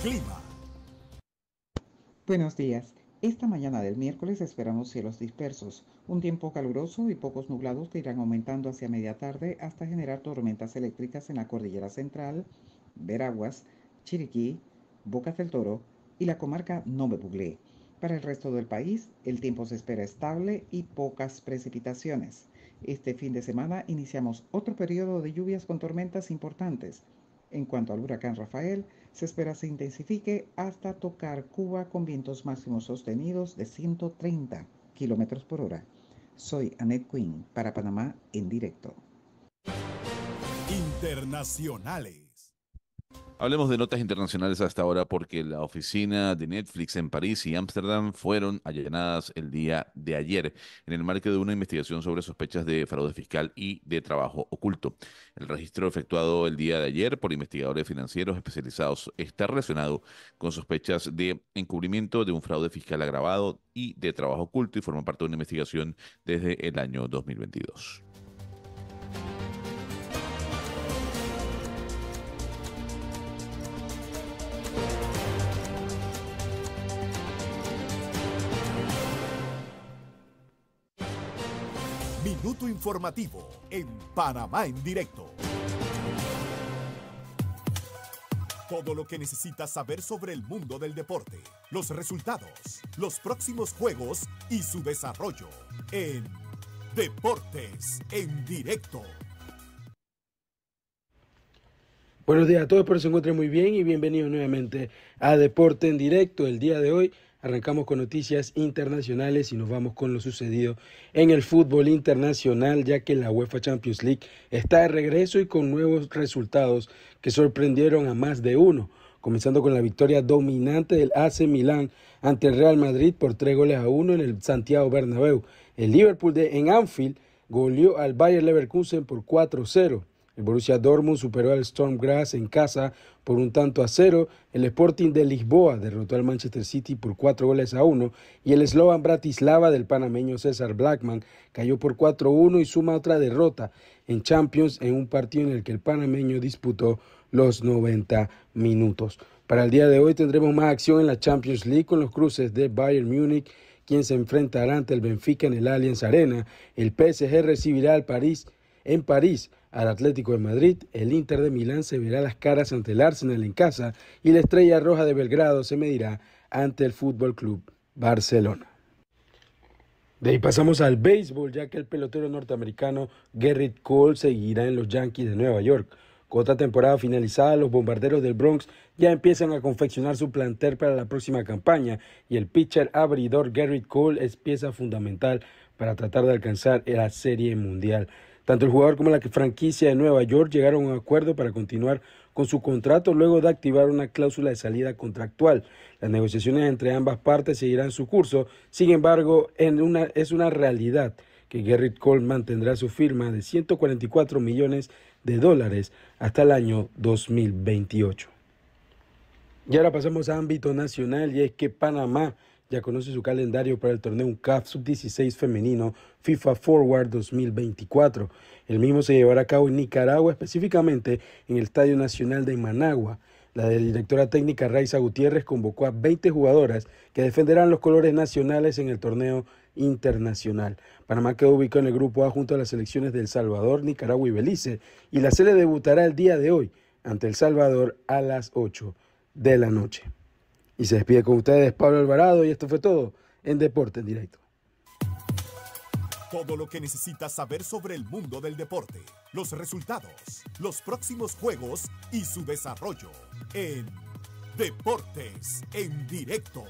Clima. Buenos días. Esta mañana del miércoles esperamos cielos dispersos, un tiempo caluroso y pocos nublados que irán aumentando hacia media tarde hasta generar tormentas eléctricas en la cordillera central, Veraguas, Chiriquí, Bocas del Toro y la comarca Nove Buglé. Para el resto del país, el tiempo se espera estable y pocas precipitaciones. Este fin de semana iniciamos otro periodo de lluvias con tormentas importantes. En cuanto al huracán Rafael, se espera se intensifique hasta tocar Cuba con vientos máximos sostenidos de 130 kilómetros por hora. Soy Annette Quinn para Panamá en directo. Internacionales. Hablemos de notas internacionales hasta ahora porque la oficina de Netflix en París y Ámsterdam fueron allanadas el día de ayer en el marco de una investigación sobre sospechas de fraude fiscal y de trabajo oculto. El registro efectuado el día de ayer por investigadores financieros especializados está relacionado con sospechas de encubrimiento de un fraude fiscal agravado y de trabajo oculto y forma parte de una investigación desde el año 2022. Minuto informativo en Panamá en directo. Todo lo que necesitas saber sobre el mundo del deporte, los resultados, los próximos juegos y su desarrollo en Deportes en Directo. Buenos días a todos, espero se encuentren muy bien y bienvenidos nuevamente a Deporte en Directo. El día de hoy arrancamos con noticias internacionales y nos vamos con lo sucedido en el fútbol internacional, ya que la UEFA Champions League está de regreso y con nuevos resultados que sorprendieron a más de uno, comenzando con la victoria dominante del AC Milán ante el Real Madrid por 3-1 en el Santiago Bernabéu. El Liverpool en Anfield goleó al Bayer Leverkusen por 4-0. El Borussia Dortmund superó al Storm Graz en casa por 1-0. El Sporting de Lisboa derrotó al Manchester City por 4-1. Y el Slovan Bratislava del panameño César Blackman cayó por 4-1 y suma otra derrota en Champions en un partido en el que el panameño disputó los 90 minutos. Para el día de hoy tendremos más acción en la Champions League con los cruces de Bayern Múnich, quien se enfrentará ante el Benfica en el Allianz Arena. El PSG recibirá al París al Atlético de Madrid. El Inter de Milán se verá las caras ante el Arsenal en casa y la Estrella Roja de Belgrado se medirá ante el Fútbol Club Barcelona. De ahí pasamos al béisbol, ya que el pelotero norteamericano Gerrit Cole seguirá en los Yankees de Nueva York. Con otra temporada finalizada, los bombarderos del Bronx ya empiezan a confeccionar su plantel para la próxima campaña y el pitcher abridor Gerrit Cole es pieza fundamental para tratar de alcanzar la Serie Mundial. Tanto el jugador como la franquicia de Nueva York llegaron a un acuerdo para continuar con su contrato luego de activar una cláusula de salida contractual. Las negociaciones entre ambas partes seguirán su curso, sin embargo, es una realidad que Gerrit Cole mantendrá su firma de 144 millones de dólares hasta el año 2028. Y ahora pasamos a ámbito nacional y es que Panamá ya conoce su calendario para el torneo UNCAF Sub-16 femenino FIFA Forward 2024. El mismo se llevará a cabo en Nicaragua, específicamente en el Estadio Nacional de Managua. La directora técnica Raiza Gutiérrez convocó a 20 jugadoras que defenderán los colores nacionales en el torneo internacional. Panamá quedó ubicado en el grupo A junto a las selecciones de El Salvador, Nicaragua y Belice, y la sele debutará el día de hoy ante El Salvador a las 8 de la noche. Y se despide con ustedes Pablo Alvarado y esto fue todo en Deporte en Directo. Todo lo que necesitas saber sobre el mundo del deporte, los resultados, los próximos juegos y su desarrollo en Deportes en Directo.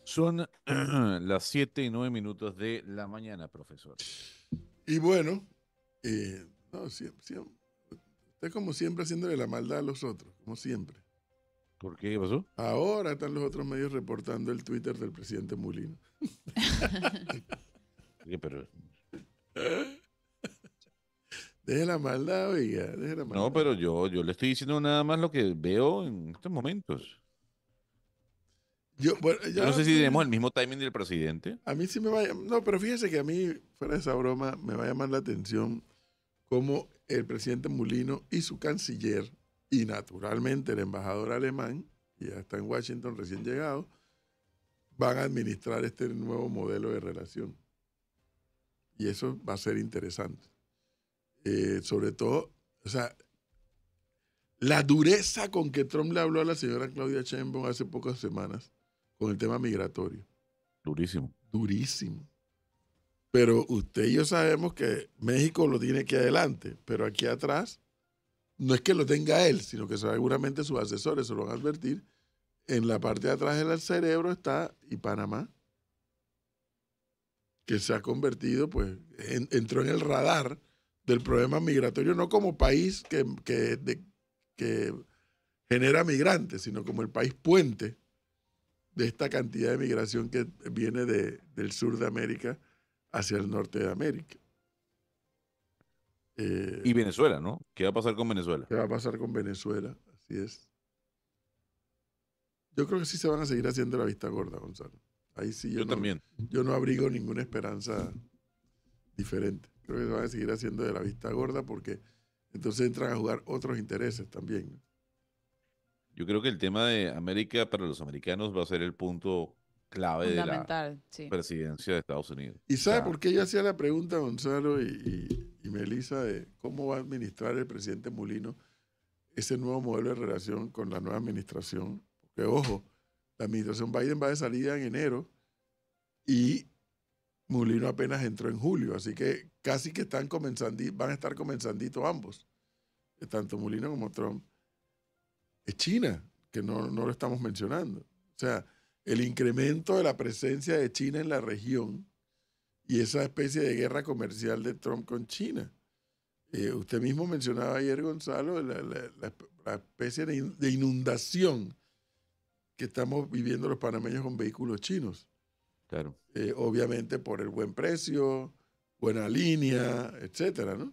Son las 7:09 de la mañana, profesor. Y bueno, no, siempre, usted como siempre haciéndole la maldad a los otros, como siempre. ¿Por qué? ¿Qué pasó? Ahora están los otros medios reportando el Twitter del presidente Mulino. Pero... Deje la maldad, oiga, deje la maldad. No, pero yo le estoy diciendo nada más lo que veo en estos momentos. Yo no sé si tenemos el mismo timing del presidente. A mí sí me va a... No, pero fíjese que a mí, fuera de esa broma, me va a llamar la atención cómo el presidente Mulino y su canciller, y naturalmente el embajador alemán, que ya está en Washington recién llegado, van a administrar este nuevo modelo de relación. Y eso va a ser interesante. Sobre todo, o sea, la dureza con que Trump le habló a la señora Claudia Sheinbaum hace pocas semanas con el tema migratorio. Durísimo. Durísimo. Pero usted y yo sabemos que México lo tiene aquí adelante, pero aquí atrás no es que lo tenga él, sino que seguramente sus asesores se lo van a advertir. En la parte de atrás del cerebro está y Panamá, que se ha convertido, pues, entró en el radar del problema migratorio, no como país que genera migrantes, sino como el país puente de esta cantidad de migración que viene del sur de América hacia el norte de América. Y Venezuela, ¿no? ¿Qué va a pasar con Venezuela? ¿Qué va a pasar con Venezuela? Así es. Yo creo que sí se van a seguir haciendo la vista gorda, Gonzalo. Ahí sí yo también. Yo no abrigo ninguna esperanza diferente. Creo que se van a seguir haciendo de la vista gorda porque entonces entran a jugar otros intereses también, ¿no? Yo creo que el tema de América para los americanos va a ser el punto clave de la presidencia de Estados Unidos. ¿Y sabe por qué yo hacía la pregunta, Gonzalo y Melissa, de cómo va a administrar el presidente Mulino ese nuevo modelo de relación con la nueva administración? Porque, ojo, la administración Biden va de salida en enero y Mulino apenas entró en julio, así que casi que van a estar comenzandito ambos, tanto Mulino como Trump. Es China, que no lo estamos mencionando. O sea, el incremento de la presencia de China en la región y esa especie de guerra comercial de Trump con China. Usted mismo mencionaba ayer, Gonzalo, la especie de inundación que estamos viviendo los panameños con vehículos chinos. Claro. Obviamente por el buen precio, buena línea, etcétera, ¿no?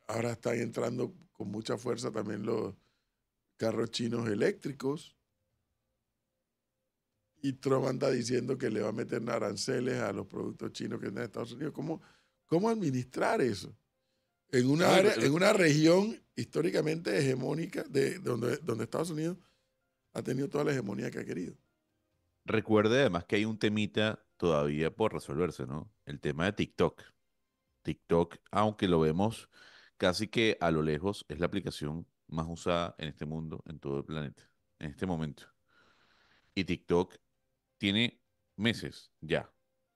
Ahora están entrando con mucha fuerza también los carros chinos eléctricos. Y Trump anda diciendo que le va a meter aranceles a los productos chinos que están en Estados Unidos. ¿Cómo administrar eso? En una región históricamente hegemónica donde Estados Unidos ha tenido toda la hegemonía que ha querido. Recuerde además que hay un temita todavía por resolverse, ¿no? El tema de TikTok. TikTok, aunque lo vemos casi que a lo lejos, es la aplicación más usada en este mundo, en todo el planeta, en este momento. Y TikTok tiene meses ya,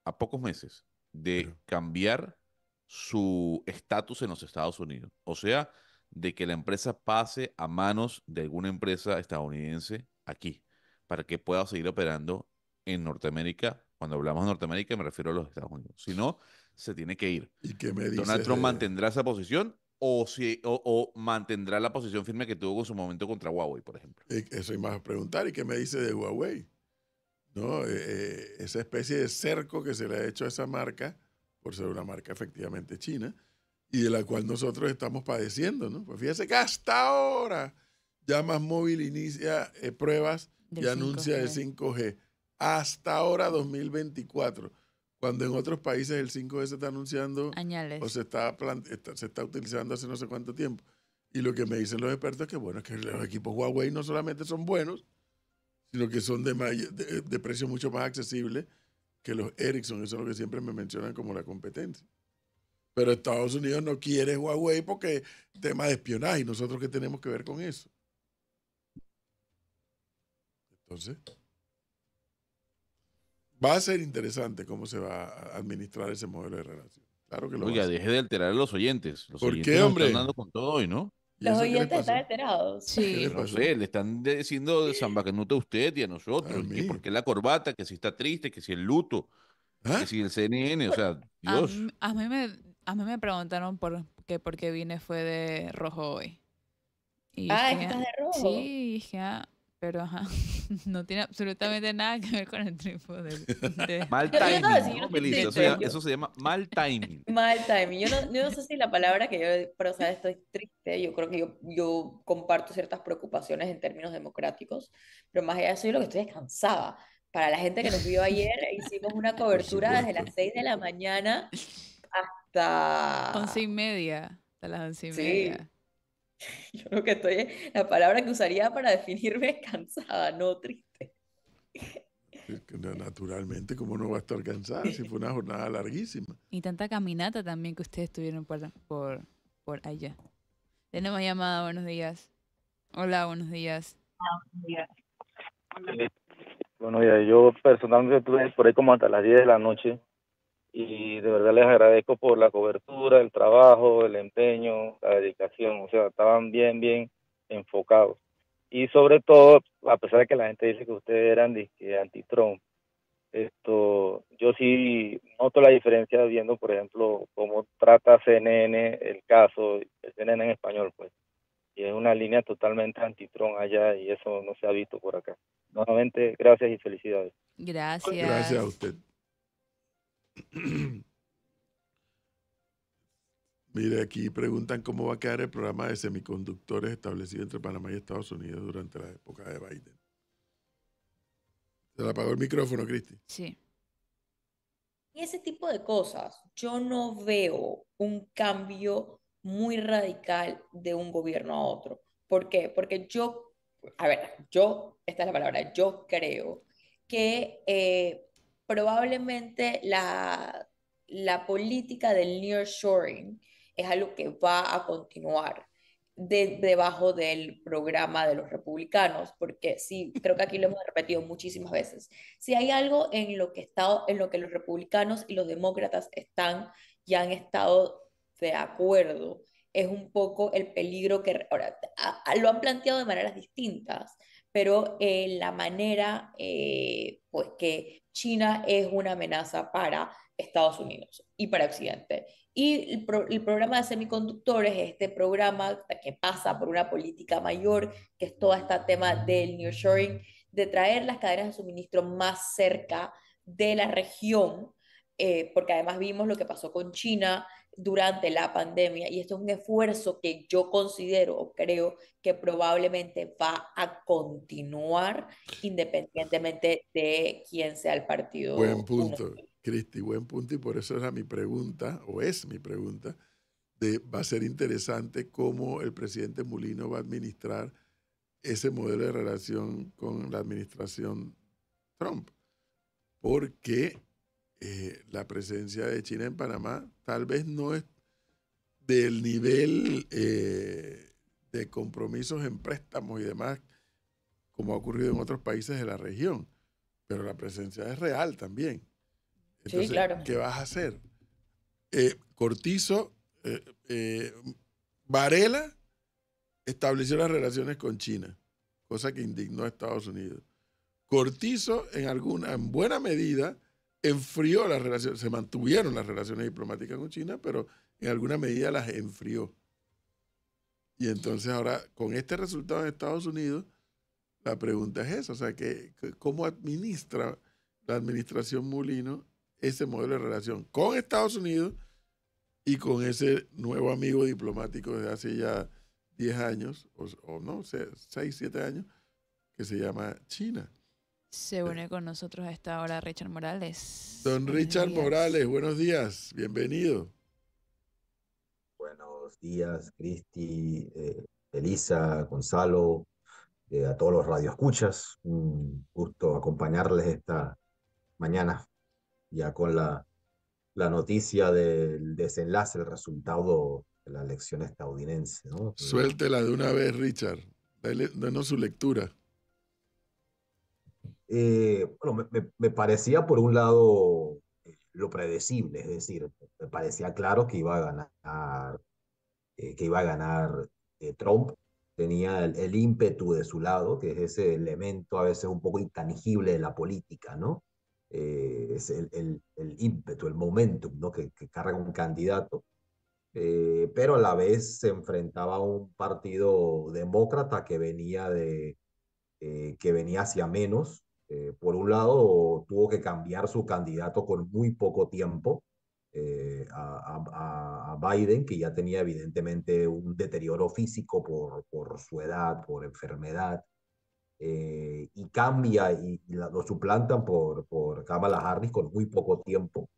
a pocos meses, de Pero, cambiar su estatus en los Estados Unidos. O sea, de que la empresa pase a manos de alguna empresa estadounidense aquí, para que pueda seguir operando en Norteamérica. Cuando hablamos de Norteamérica me refiero a los Estados Unidos. Si no, se tiene que ir. ¿y qué me ¿Donald dices Trump de...? mantendrá esa posición o mantendrá la posición firme que tuvo en su momento contra Huawei, por ejemplo? Eso iba a preguntar, ¿y qué me dice de Huawei? ¿No? Esa especie de cerco que se le ha hecho a esa marca, por ser una marca efectivamente china, y de la cual nosotros estamos padeciendo, ¿no? Pues fíjese que hasta ahora ya Más Móvil inicia pruebas y Del anuncia el 5G. 5G. Hasta ahora 2024, cuando en otros países el 5G se está anunciando o Añales. se está utilizando hace no sé cuánto tiempo. Y lo que me dicen los expertos es que, bueno, es que los equipos Huawei no solamente son buenos, sino que son de precio mucho más accesible que los Ericsson. Eso es lo que siempre me mencionan como la competencia. Pero Estados Unidos no quiere Huawei porque tema de espionaje, y nosotros qué tenemos que ver con eso. Entonces, va a ser interesante cómo se va a administrar ese modelo de relación. Claro que lo va a Oiga, ser. deje de alterar a los oyentes. Los ¿Por oyentes qué, nos están hombre? dando con todo hoy, ¿no? ¿Y Los eso qué les oyentes pasó? están enterados. ¿Qué les Sí. No pasó? sé, le están diciendo de Zambacanuta a usted y a A nosotros, que mí. por qué la corbata, que si está triste, que si el luto, que ¿Ah? si el CNN, o sea, A, Dios. m- a mí me, a mí me preguntaron por qué vine fue de rojo hoy. Y Ah, es que dije, estás de rojo. sí, dije, pero ajá, no tiene absolutamente nada que ver con el triunfo de, Mal Yo te voy a timing, decir, yo no ¿no, estoy Melissa? de Eso, triste. Trump. eso se llama mal timing. Mal timing. Yo no sé si la palabra que yo, pero, o sea, estoy triste. Yo creo que yo comparto ciertas preocupaciones en términos democráticos, pero más allá de eso, yo lo que estoy es cansada. Para la gente que nos vio ayer, hicimos una Por cobertura desde supuesto. las 6 de la mañana 11:30, a las once y Sí, media. yo lo que estoy, la palabra que usaría para definirme es cansada, no triste. Es que naturalmente, ¿cómo no va a estar cansada si fue una jornada larguísima? Y tanta caminata también que ustedes tuvieron por allá. Tenemos llamada, buenos días. Hola, buenos días. Sí, bueno, ya yo personalmente estuve por ahí como hasta las 10 de la noche y de verdad les agradezco por la cobertura, el trabajo, el empeño, la dedicación, o sea, estaban bien enfocados. Y sobre todo, a pesar de que la gente dice que ustedes eran dizque anti-Trump, yo sí noto la diferencia viendo, por ejemplo, cómo trata CNN el caso, el CNN en español, pues, y es una línea totalmente anti-Trump allá y eso no se ha visto por acá. Nuevamente, gracias y felicidades. Gracias a Gracias. usted. Mire, aquí preguntan cómo va a quedar el programa de semiconductores establecido entre Panamá y Estados Unidos durante la época de Biden. Se le apagó el micrófono, Cristi. Sí. Y ese tipo de cosas, yo no veo un cambio muy radical de un gobierno a otro. ¿Por qué? Porque esta es la palabra, yo creo que probablemente la política del nearshoring es algo que va a continuar debajo del programa de los republicanos, porque sí, creo que aquí lo hemos repetido muchísimas veces. Si hay algo en lo que los republicanos y los demócratas están y han estado de acuerdo, es un poco el peligro que ahora lo han planteado de maneras distintas, pero la manera pues que China es una amenaza para Estados Unidos y para Occidente. Y el programa de semiconductores es este programa que pasa por una política mayor, que es todo este tema del nearshoring, de traer las cadenas de suministro más cerca de la región, porque además vimos lo que pasó con China durante la pandemia y esto es un esfuerzo que yo considero o creo que probablemente va a continuar independientemente de quién sea el Buen partido uno. punto, Cristi, buen punto. Y por eso era mi pregunta, o es mi pregunta, va a ser interesante cómo el presidente Mulino va a administrar ese modelo de relación con la administración Trump. Porque la presencia de China en Panamá tal vez no es del nivel de compromisos en préstamos y demás como ha ocurrido en otros países de la región, pero la presencia es real también. Entonces, Sí, claro. ¿qué vas a hacer? Cortizo, Varela estableció las relaciones con China, cosa que indignó a Estados Unidos. Cortizo, en buena medida, enfrió las relaciones, se mantuvieron las relaciones diplomáticas con China, pero en alguna medida las enfrió. Y entonces ahora, con este resultado en Estados Unidos, la pregunta es esa, o sea, ¿cómo administra la administración Mulino ese modelo de relación con Estados Unidos y con ese nuevo amigo diplomático desde hace ya 10 años, o no, 6, 7 años, que se llama China? Se une con nosotros a esta hora Richard Morales. Don Buenos Richard días. Morales, buenos días, bienvenido. Buenos días, Cristi, Elisa, Gonzalo, a todos los radioescuchas. Un gusto acompañarles esta mañana, ya con la noticia del desenlace, el resultado de la elección estadounidense, ¿no? Suéltela de una vez, Richard. Denos su lectura. Bueno, me parecía por un lado lo predecible, es decir, me parecía claro que iba a ganar Trump. Tenía el ímpetu de su lado, que es ese elemento a veces un poco intangible de la política, ¿no? Es el ímpetu, el momentum, ¿no? que carga un candidato, pero a la vez se enfrentaba a un partido demócrata que venía hacia menos. Por un lado, tuvo que cambiar su candidato con muy poco tiempo, a Biden, que ya tenía evidentemente un deterioro físico por su edad, por enfermedad, y cambia y lo suplantan por Kamala Harris con muy poco tiempo,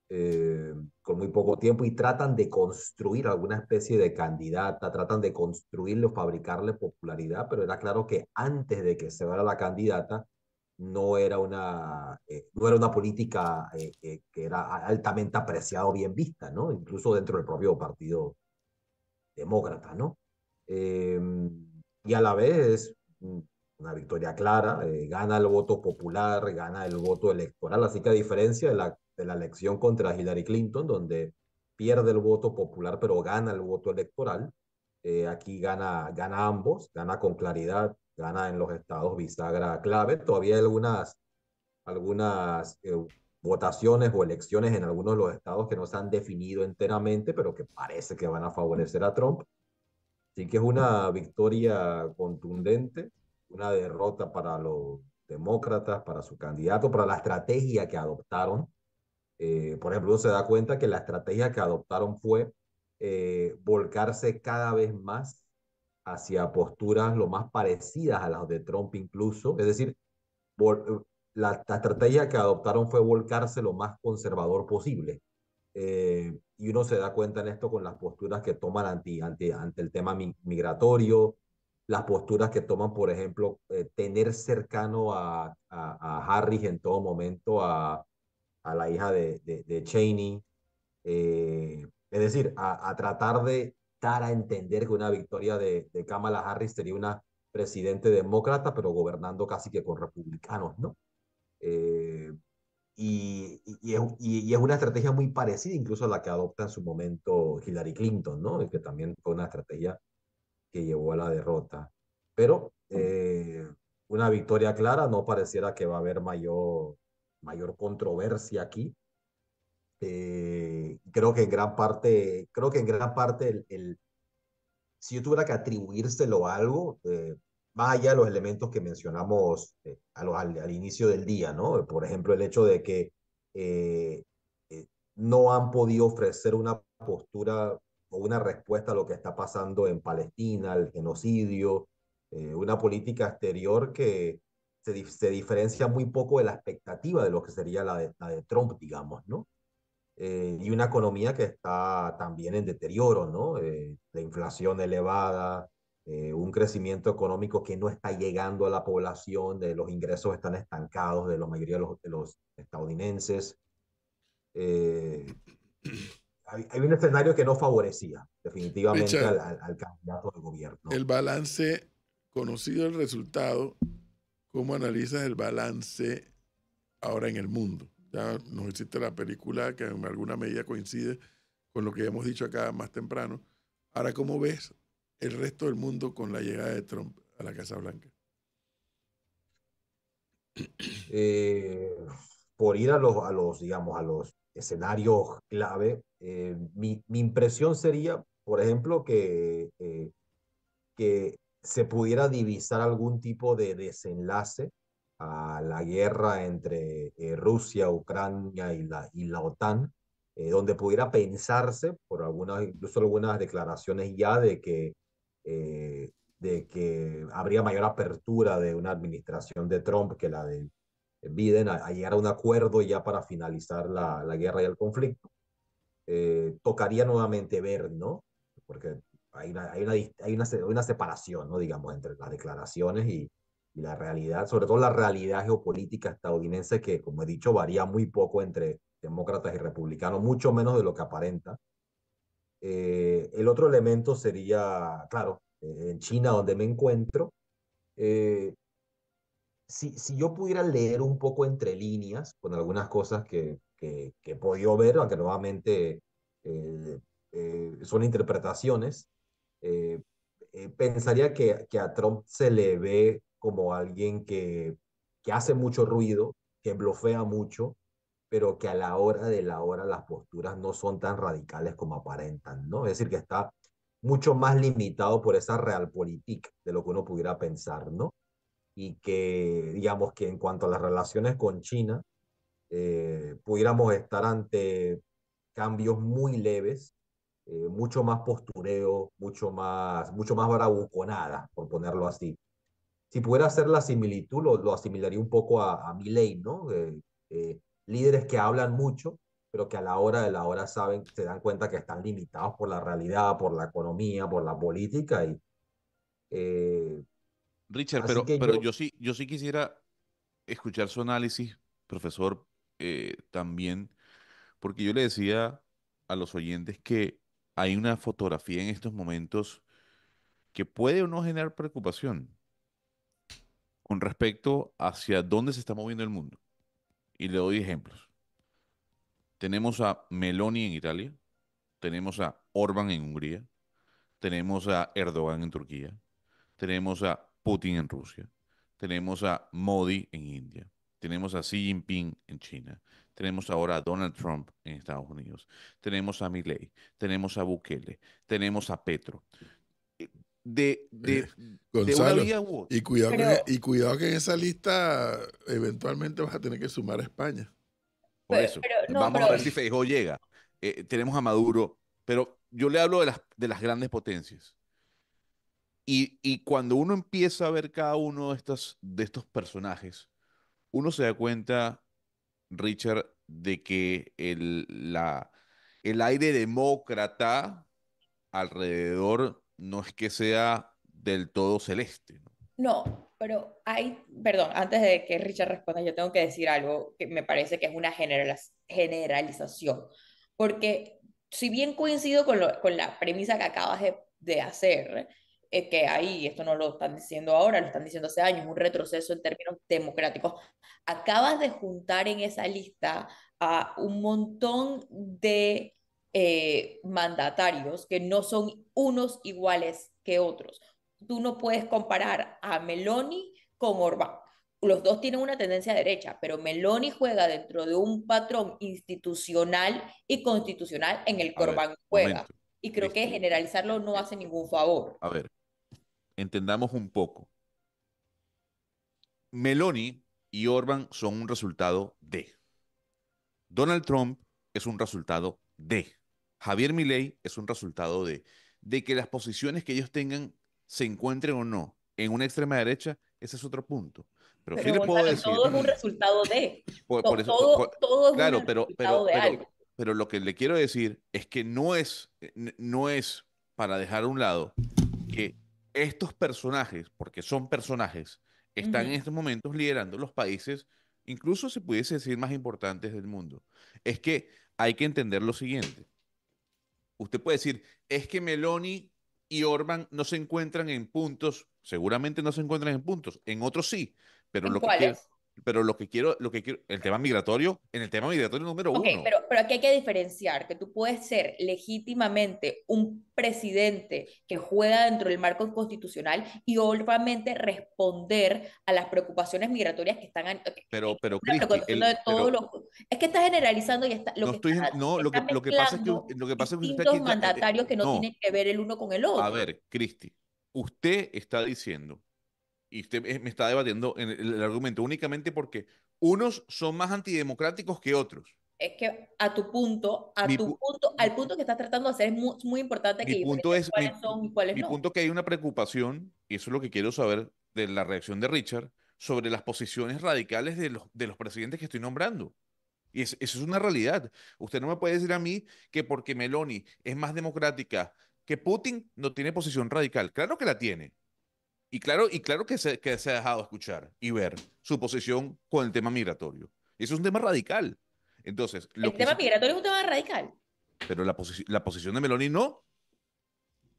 y tratan de construir alguna especie de candidata, tratan de construirle o fabricarle popularidad, pero era claro que antes de que se fuera la candidata, no era una política que era altamente apreciada o bien vista, ¿no? Incluso dentro del propio partido demócrata, ¿no? Eh, y a la vez es una victoria clara, gana el voto popular, gana el voto electoral, así que a diferencia de la elección contra Hillary Clinton, donde pierde el voto popular pero gana el voto electoral, aquí gana ambos, gana con claridad, gana en los estados bisagra clave. Todavía hay algunas votaciones o elecciones en algunos de los estados que no se han definido enteramente, pero que parece que van a favorecer a Trump. Así que es una victoria contundente, una derrota para los demócratas, para su candidato, para la estrategia que adoptaron. Por ejemplo, uno se da cuenta que la estrategia que adoptaron fue volcarse cada vez más hacia posturas lo más parecidas a las de Trump incluso. Es decir, la estrategia que adoptaron fue volcarse lo más conservador posible. Y uno se da cuenta en esto con las posturas que toman ante el tema migratorio, las posturas que toman, por ejemplo, tener cercano a Harris en todo momento, a la hija de Cheney, es decir, a tratar de dar a entender que una victoria de Kamala Harris sería una presidente demócrata, pero gobernando casi que con republicanos, ¿no? Y es una estrategia muy parecida incluso a la que adopta en su momento Hillary Clinton, ¿no? Y que también fue una estrategia que llevó a la derrota. Pero una victoria clara, no pareciera que va a haber mayor controversia aquí. Creo que en gran parte si yo tuviera que atribuírselo a algo, más allá de los elementos que mencionamos al inicio del día, ¿no? Por ejemplo, el hecho de que eh, no han podido ofrecer una postura o una respuesta a lo que está pasando en Palestina, el genocidio, una política exterior que se diferencia muy poco de la expectativa de lo que sería la de Trump, digamos, ¿no? Y una economía que está también en deterioro, ¿no? La inflación elevada, un crecimiento económico que no está llegando a la población, los ingresos están estancados de la mayoría de los estadounidenses. Hay un escenario que no favorecía definitivamente Richard, al candidato de gobierno. el balance conocido el resultado, ¿cómo analizas el balance ahora en el mundo? Ya nos hiciste la película que en alguna medida coincide con lo que hemos dicho acá más temprano. Ahora, ¿cómo ves el resto del mundo con la llegada de Trump a la Casa Blanca? Eh, por ir digamos, a los escenarios clave, mi impresión sería, por ejemplo, que se pudiera divisar algún tipo de desenlace a la guerra entre Rusia, Ucrania y la OTAN, donde pudiera pensarse, por incluso algunas declaraciones ya, de que habría mayor apertura de una administración de Trump que la de Biden a llegar a un acuerdo ya para finalizar la guerra y el conflicto. Tocaría nuevamente ver, ¿no? Porque hay una separación, ¿no? Digamos, entre las declaraciones y la realidad, sobre todo la realidad geopolítica estadounidense, que, como he dicho, varía muy poco entre demócratas y republicanos, mucho menos de lo que aparenta. El otro elemento sería, claro, en China, donde me encuentro, eh, si yo pudiera leer un poco entre líneas con algunas cosas que he podido ver, aunque nuevamente eh, son interpretaciones, eh, pensaría que a Trump se le ve como alguien que hace mucho ruido, que blofea mucho, pero que a la hora de la hora las posturas no son tan radicales como aparentan, ¿no? Es decir, que está mucho más limitado por esa realpolitik de lo que uno pudiera pensar, ¿no? Y que, digamos, que en cuanto a las relaciones con China, pudiéramos estar ante cambios muy leves, mucho más postureo, mucho más bravuconada, por ponerlo así. Si pudiera hacer la similitud, lo asimilaría un poco a Milei, ¿no? Líderes que hablan mucho, pero que a la hora de la hora se dan cuenta que están limitados por la realidad, por la economía, por la política. Eh, Richard, Así que pero yo, yo sí quisiera escuchar su análisis, profesor, también, porque yo le decía a los oyentes que hay una fotografía en estos momentos que puede o no generar preocupación con respecto hacia dónde se está moviendo el mundo. Y le doy ejemplos. Tenemos a Meloni en Italia, tenemos a Orbán en Hungría, tenemos a Erdogan en Turquía, tenemos a Putin en Rusia, tenemos a Modi en India, tenemos a Xi Jinping en China, tenemos ahora a Donald Trump en Estados Unidos, tenemos a Milei, tenemos a Bukele, tenemos a Petro. De, Eh, de, de una Gonzalo, vía u otra. Pero, y cuidado que en esa lista eventualmente vas a tener que sumar a España. Por eso, no, vamos a ver si Feijóo llega. Tenemos a Maduro, pero yo le hablo de las grandes potencias. Y cuando uno empieza a ver cada uno de estos personajes, uno se da cuenta, Richard, de que el aire demócrata alrededor no es que sea del todo celeste, ¿no? no, pero hay, perdón, antes de que Richard responda, yo tengo que decir algo que me parece que es una generalización, porque si bien coincido con la premisa que acabas de hacer, que ahí, esto no lo están diciendo ahora, lo están diciendo hace años, un retroceso en términos democráticos, acabas de juntar en esa lista a un montón de mandatarios que no son unos iguales que otros. Tú no puedes comparar a Meloni con Orbán. Los dos tienen una tendencia derecha, pero Meloni juega dentro de un patrón institucional y constitucional en el que A ver, Orbán juega. momento. Y creo que Listo. generalizarlo no hace ningún favor. A ver, entendamos un poco. Meloni y Orban son un resultado de. Donald Trump es un resultado de. Javier Milei es un resultado de que las posiciones que ellos tengan se encuentren o no en una extrema derecha, ese es otro punto. Pero sí Pero le puedo Gonzalo, decir, todo es un resultado de. por eso, Todo es un claro, resultado de algo. pero lo que le quiero decir es que no es para dejar a un lado que estos personajes, porque son personajes, están en Ujú. estos momentos liderando los países, incluso se pudiese decir más importantes del mundo. Es que hay que entender lo siguiente. Usted puede decir, es que Meloni y Orban no se encuentran en puntos, seguramente no se encuentran en puntos, en otros sí, pero ¿En lo que quiero, cuáles? el tema migratorio número Ok, uno. pero aquí hay que diferenciar que tú puedes ser legítimamente un presidente que juega dentro del marco constitucional y obviamente responder a las preocupaciones migratorias que están, que Pero es una Cristi, preocupación de todos los... Es que está generalizando y está, no estoy, no, está lo que pasa es que, mezclando lo que pasa es que usted distintos aquí, mandatarios que no no, tienen que ver el uno con el a otro. ver, Cristi, usted está diciendo y usted me está debatiendo en el argumento únicamente porque unos son más antidemocráticos que otros. Es que Mi, pu- al punto que estás tratando de hacer es muy, muy importante que mi punto diferenciar es, cuáles son y cuáles mi no. punto que hay una preocupación, y eso es lo que quiero saber de la reacción de Richard, sobre las posiciones radicales de los presidentes que estoy nombrando. Y eso es una realidad. Usted no me puede decir a mí que porque Meloni es más democrática que Putin no tiene posición radical. Claro que la tiene. Y claro que se ha dejado escuchar y ver su posición con el tema migratorio. Eso es un tema radical. Entonces, lo El que tema sí, migratorio es un tema radical. pero la posición de Meloni no.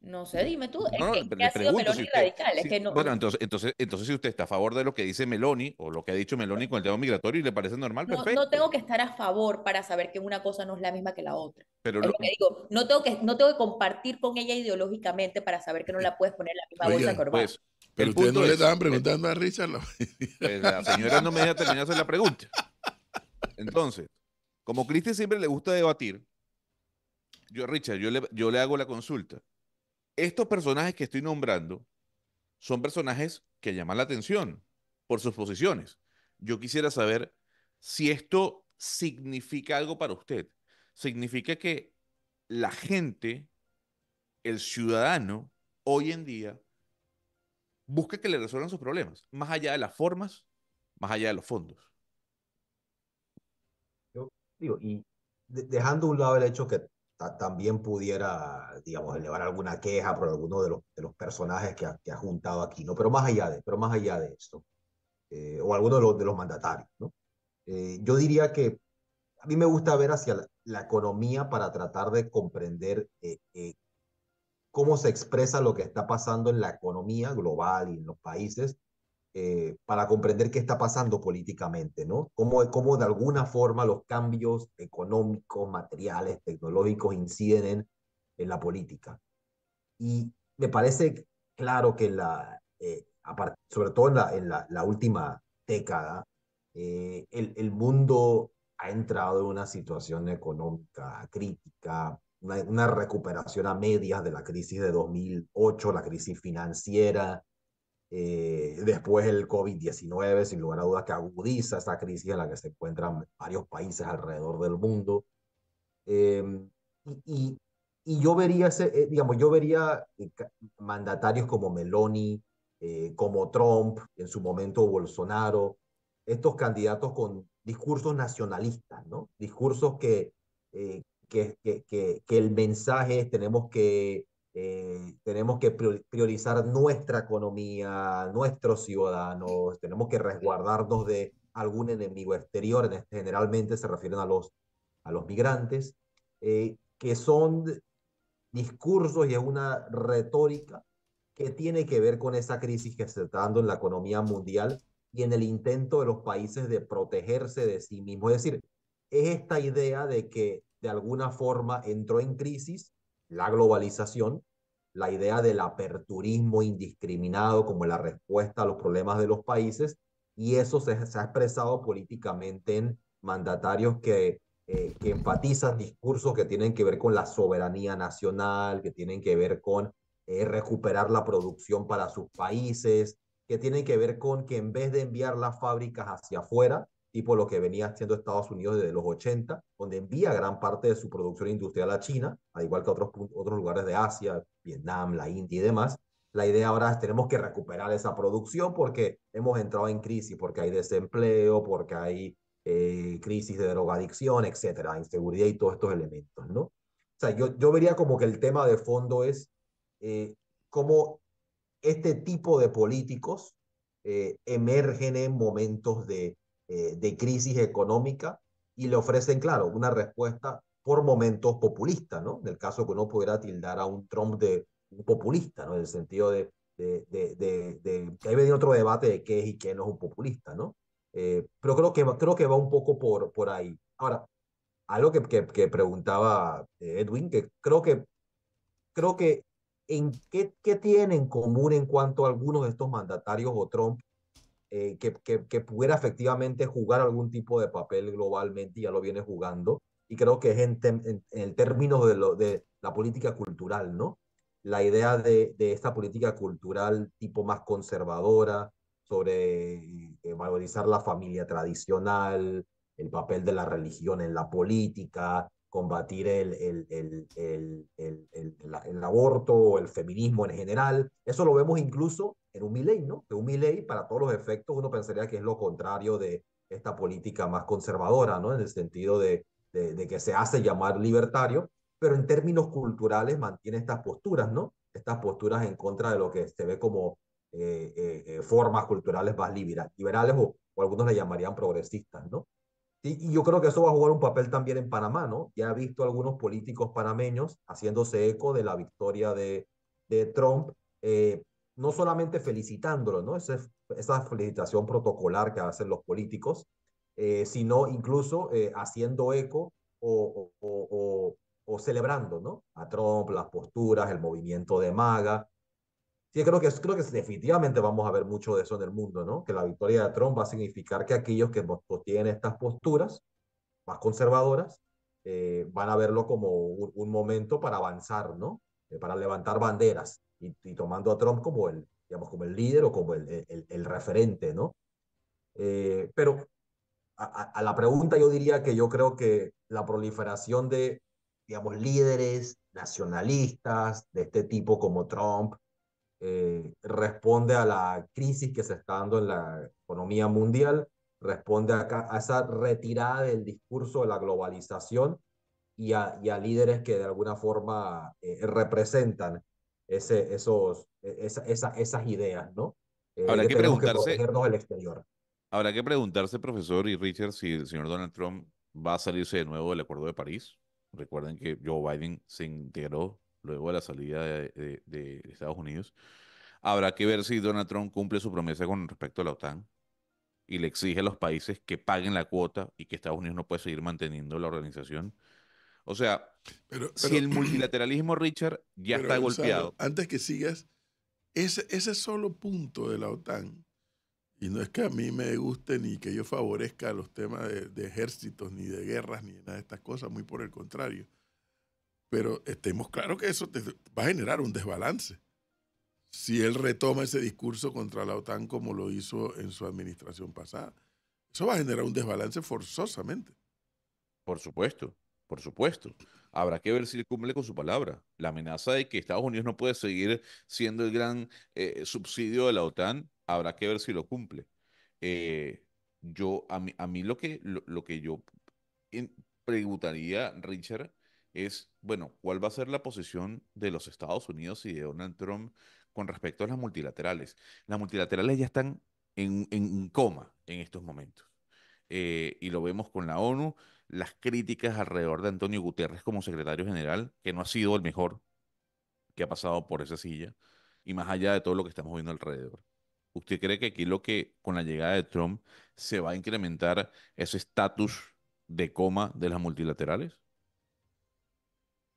No sé, dime tú, No, ¿en qué le ha sido pregunto si Meloni usted, radical? Es que no, bueno, entonces si usted está a favor de lo que dice Meloni o lo que ha dicho Meloni con el tema migratorio y le parece normal, no perfecto. tengo que estar a favor para saber que una cosa no es la misma que la otra. Pero Es lo que digo, no tengo que compartir con ella ideológicamente para saber que no la puedes poner en la misma bolsa de Oigan, corbata. pues, pero el ustedes no punto le es, estaban preguntando a Richard pues, la señora no me deja terminar de hacer la pregunta. Entonces, como a Cristian siempre le gusta debatir, Richard, yo le hago la consulta. Estos personajes que estoy nombrando son personajes que llaman la atención por sus posiciones. Yo quisiera saber si esto significa algo para usted. Significa que la gente, el ciudadano, hoy en día, busca que le resuelvan sus problemas, más allá de las formas, más allá de los fondos. Yo digo, y dejando a un lado el hecho que también pudiera, digamos, elevar alguna queja por alguno de los personajes que ha juntado aquí, ¿no? Pero más allá de esto, o alguno de los mandatarios, ¿no? Yo diría que a mí me gusta ver hacia la economía para tratar de comprender cómo se expresa lo que está pasando en la economía global y en los países para comprender qué está pasando políticamente, ¿no? Cómo de alguna forma los cambios económicos, materiales, tecnológicos inciden en la política. Y me parece claro que sobre todo la última década, el mundo ha entrado en una situación económica crítica, una recuperación a medias de la crisis de 2008, la crisis financiera, después el COVID-19, sin lugar a dudas, que agudiza esa crisis en la que se encuentran varios países alrededor del mundo. Eh, y, y yo vería, digamos, yo vería mandatarios como Meloni, como Trump, en su momento Bolsonaro, estos candidatos con discursos nacionalistas, ¿no? Discursos que el mensaje es tenemos que priorizar nuestra economía, nuestros ciudadanos, tenemos que resguardarnos de algún enemigo exterior, generalmente se refieren a los migrantes, que son discursos y es una retórica que tiene que ver con esa crisis que se está dando en la economía mundial y en el intento de los países de protegerse de sí mismos. Es decir, es esta idea de que de alguna forma entró en crisis la globalización, la idea del aperturismo indiscriminado como la respuesta a los problemas de los países, y eso se ha expresado políticamente en mandatarios que enfatizan discursos que tienen que ver con la soberanía nacional, que tienen que ver con recuperar la producción para sus países, que tienen que ver con que en vez de enviar las fábricas hacia afuera, tipo lo que venía haciendo Estados Unidos desde los 80, donde envía gran parte de su producción industrial a China, al igual que otros lugares de Asia, Vietnam, la India y demás. La idea ahora es tenemos que recuperar esa producción porque hemos entrado en crisis, porque hay desempleo, porque hay crisis de drogadicción, etcétera, inseguridad y todos estos elementos, ¿no? O sea, yo vería como que el tema de fondo es cómo este tipo de políticos emergen en momentos de crisis económica y le ofrecen, claro, una respuesta por momentos populista, ¿no? En el caso que uno pudiera tildar a un Trump de un populista, ¿no? En el sentido de que ahí viene otro debate de qué es y qué no es un populista, ¿no? Pero creo que va un poco por ahí. Ahora, algo que preguntaba Edwin, que creo que en qué tienen en común en cuanto a algunos de estos mandatarios o Trump que pudiera efectivamente jugar algún tipo de papel globalmente, y ya lo viene jugando, y creo que es en el término de la política cultural, ¿no? La idea de esta política cultural tipo más conservadora, sobre valorizar la familia tradicional, el papel de la religión en la política, combatir el aborto o el feminismo en general. Eso lo vemos incluso en un Milei, ¿no? Que un Milei, para todos los efectos, uno pensaría que es lo contrario de esta política más conservadora, ¿no? En el sentido de que se hace llamar libertario, pero en términos culturales mantiene estas posturas, ¿no? Estas posturas en contra de lo que se ve como formas culturales más liberales o algunos le llamarían progresistas, ¿no? Y yo creo que eso va a jugar un papel también en Panamá, ¿no? Ya he visto algunos políticos panameños haciéndose eco de la victoria de Trump, no solamente felicitándolo, ¿no? Esa felicitación protocolar que hacen los políticos, sino incluso haciendo eco o celebrando, ¿no? A Trump, las posturas, el movimiento de MAGA. Sí, creo que definitivamente vamos a ver mucho de eso en el mundo, ¿no? Que la victoria de Trump va a significar que aquellos que tienen estas posturas más conservadoras van a verlo como un momento para avanzar, ¿no? Para levantar banderas y tomando a Trump como digamos, como el líder o como el referente, ¿no? Pero a la pregunta yo diría que yo creo que la proliferación de, digamos, líderes nacionalistas de este tipo como Trump, responde a la crisis que se está dando en la economía mundial, responde a esa retirada del discurso de la globalización y a líderes que de alguna forma representan esas ideas, ¿no? Habrá Que que tenemos que preguntarse, protegernos del exterior. habrá que preguntarse, profesor y Richard, si el señor Donald Trump va a salirse de nuevo del Acuerdo de París. Recuerden que Joe Biden se integró luego de la salida de Estados Unidos. Habrá que ver si Donald Trump cumple su promesa con respecto a la OTAN y le exige a los países que paguen la cuota y que Estados Unidos no puede seguir manteniendo la organización. O sea, Pero, si pero, el multilateralismo, Richard, ya pero está Gonzalo, golpeado. antes que sigas, ese solo punto de la OTAN, y no es que a mí me guste ni que yo favorezca los temas de ejércitos, ni de guerras, ni de nada de estas cosas, muy por el contrario. Pero estemos claros que eso va a generar un desbalance. Si él retoma ese discurso contra la OTAN como lo hizo en su administración pasada, eso va a generar un desbalance forzosamente. Por supuesto, por supuesto. Habrá que ver si él cumple con su palabra. La amenaza de que Estados Unidos no puede seguir siendo el gran subsidio de la OTAN, habrá que ver si lo cumple. Eh, a mí lo que yo in- preguntaría, Richard, es, bueno, ¿cuál va a ser la posición de los Estados Unidos y de Donald Trump con respecto a las multilaterales? Las multilaterales ya están en coma en estos momentos. Y lo vemos con la ONU, las críticas alrededor de Antonio Guterres como secretario general, que no ha sido el mejor que ha pasado por esa silla, y más allá de todo lo que estamos viendo alrededor. ¿Usted cree que aquí con la llegada de Trump se va a incrementar ese estatus de coma de las multilaterales?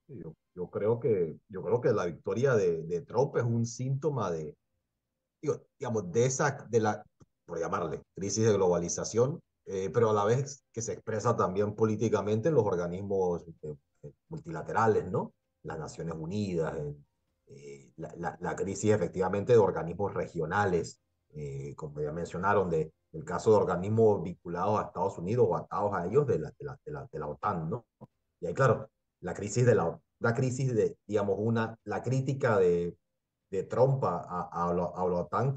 Yo creo que la victoria de Trump es un síntoma digamos, por llamarle, crisis de globalización, pero a la vez que se expresa también políticamente en los organismos multilaterales, ¿no? Las Naciones Unidas, la crisis efectivamente de organismos regionales, como ya mencionaron, del caso de organismos vinculados a Estados Unidos o atados a ellos de la OTAN, ¿no? Y ahí, claro, la crisis digamos, la crítica de Trump a la OTAN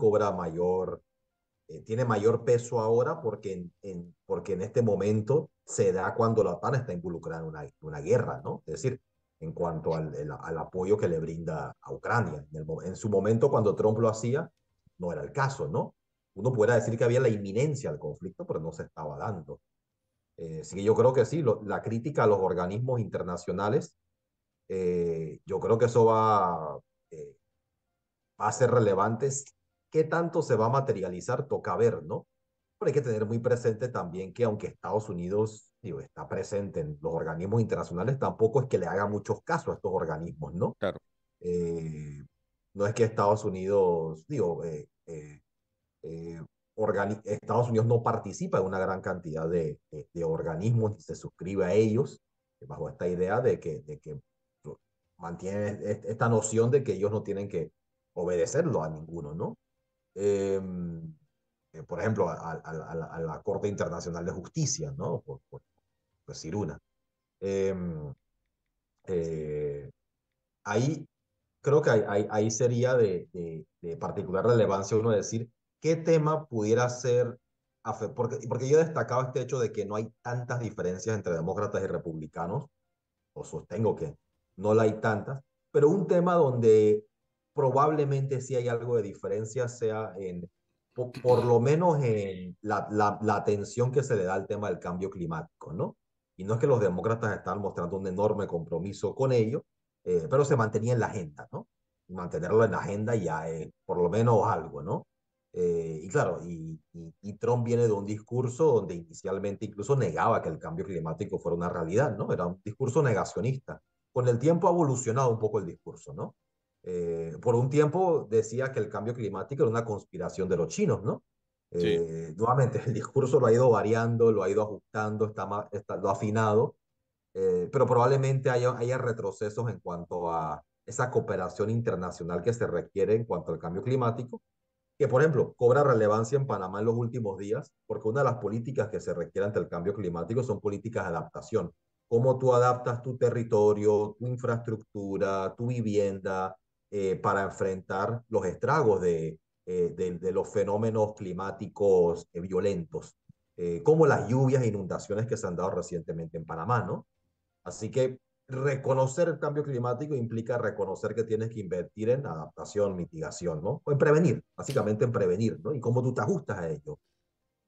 tiene mayor peso ahora porque en este momento se da cuando la OTAN está involucrada en una guerra, ¿no? Es decir, en cuanto al apoyo que le brinda a Ucrania. En su momento, cuando Trump lo hacía, no era el caso, ¿no? Uno pudiera decir que había la inminencia del conflicto, pero no se estaba dando. Así que yo creo que sí, la crítica a los organismos internacionales, yo creo que eso va va a ser relevante. ¿Qué tanto se va a materializar? Toca ver, ¿no? Pero hay que tener muy presente también que aunque Estados Unidos, digo, está presente en los organismos internacionales, tampoco es que le haga muchos casos a estos organismos, ¿no? Claro. Eh, no es que Estados Unidos, eh, Estados Unidos no participa en una gran cantidad de organismos ni se suscribe a ellos, bajo esta idea de que mantiene esta noción de que ellos no tienen que obedecerlo a ninguno, ¿no? Eh, por ejemplo, a la Corte Internacional de Justicia, ¿no? Por decir una. Eh, eh, ahí creo que ahí sería de particular relevancia uno decir qué tema pudiera ser, porque yo destacaba este hecho de que no hay tantas diferencias entre demócratas y republicanos, o sostengo que no la hay tantas, pero un tema donde probablemente sí hay algo de diferencia sea por lo menos en la atención que se le da al tema del cambio climático, ¿no? Y no es que los demócratas están mostrando un enorme compromiso con ello, pero se mantenía en la agenda, ¿no? Y mantenerlo en la agenda ya es por lo menos algo, ¿no? Y claro, y Trump viene de un discurso donde inicialmente incluso negaba que el cambio climático fuera una realidad, ¿no? Era un discurso negacionista. Con el tiempo ha evolucionado un poco el discurso, ¿no? Por un tiempo decía que el cambio climático era una conspiración de los chinos, ¿no? Sí. Nuevamente, el discurso lo ha ido variando, lo ha ido ajustando, lo ha afinado, pero probablemente haya retrocesos en cuanto a esa cooperación internacional que se requiere en cuanto al cambio climático, que por ejemplo cobra relevancia en Panamá en los últimos días, porque una de las políticas que se requiere ante el cambio climático son políticas de adaptación. Cómo tú adaptas tu territorio, tu infraestructura, tu vivienda, para enfrentar los estragos de los fenómenos climáticos violentos, como las lluvias e inundaciones que se han dado recientemente en Panamá, ¿no? Así que reconocer el cambio climático implica reconocer que tienes que invertir en adaptación, mitigación, ¿no? O en prevenir, básicamente en prevenir, ¿no? Y cómo tú te ajustas a ello.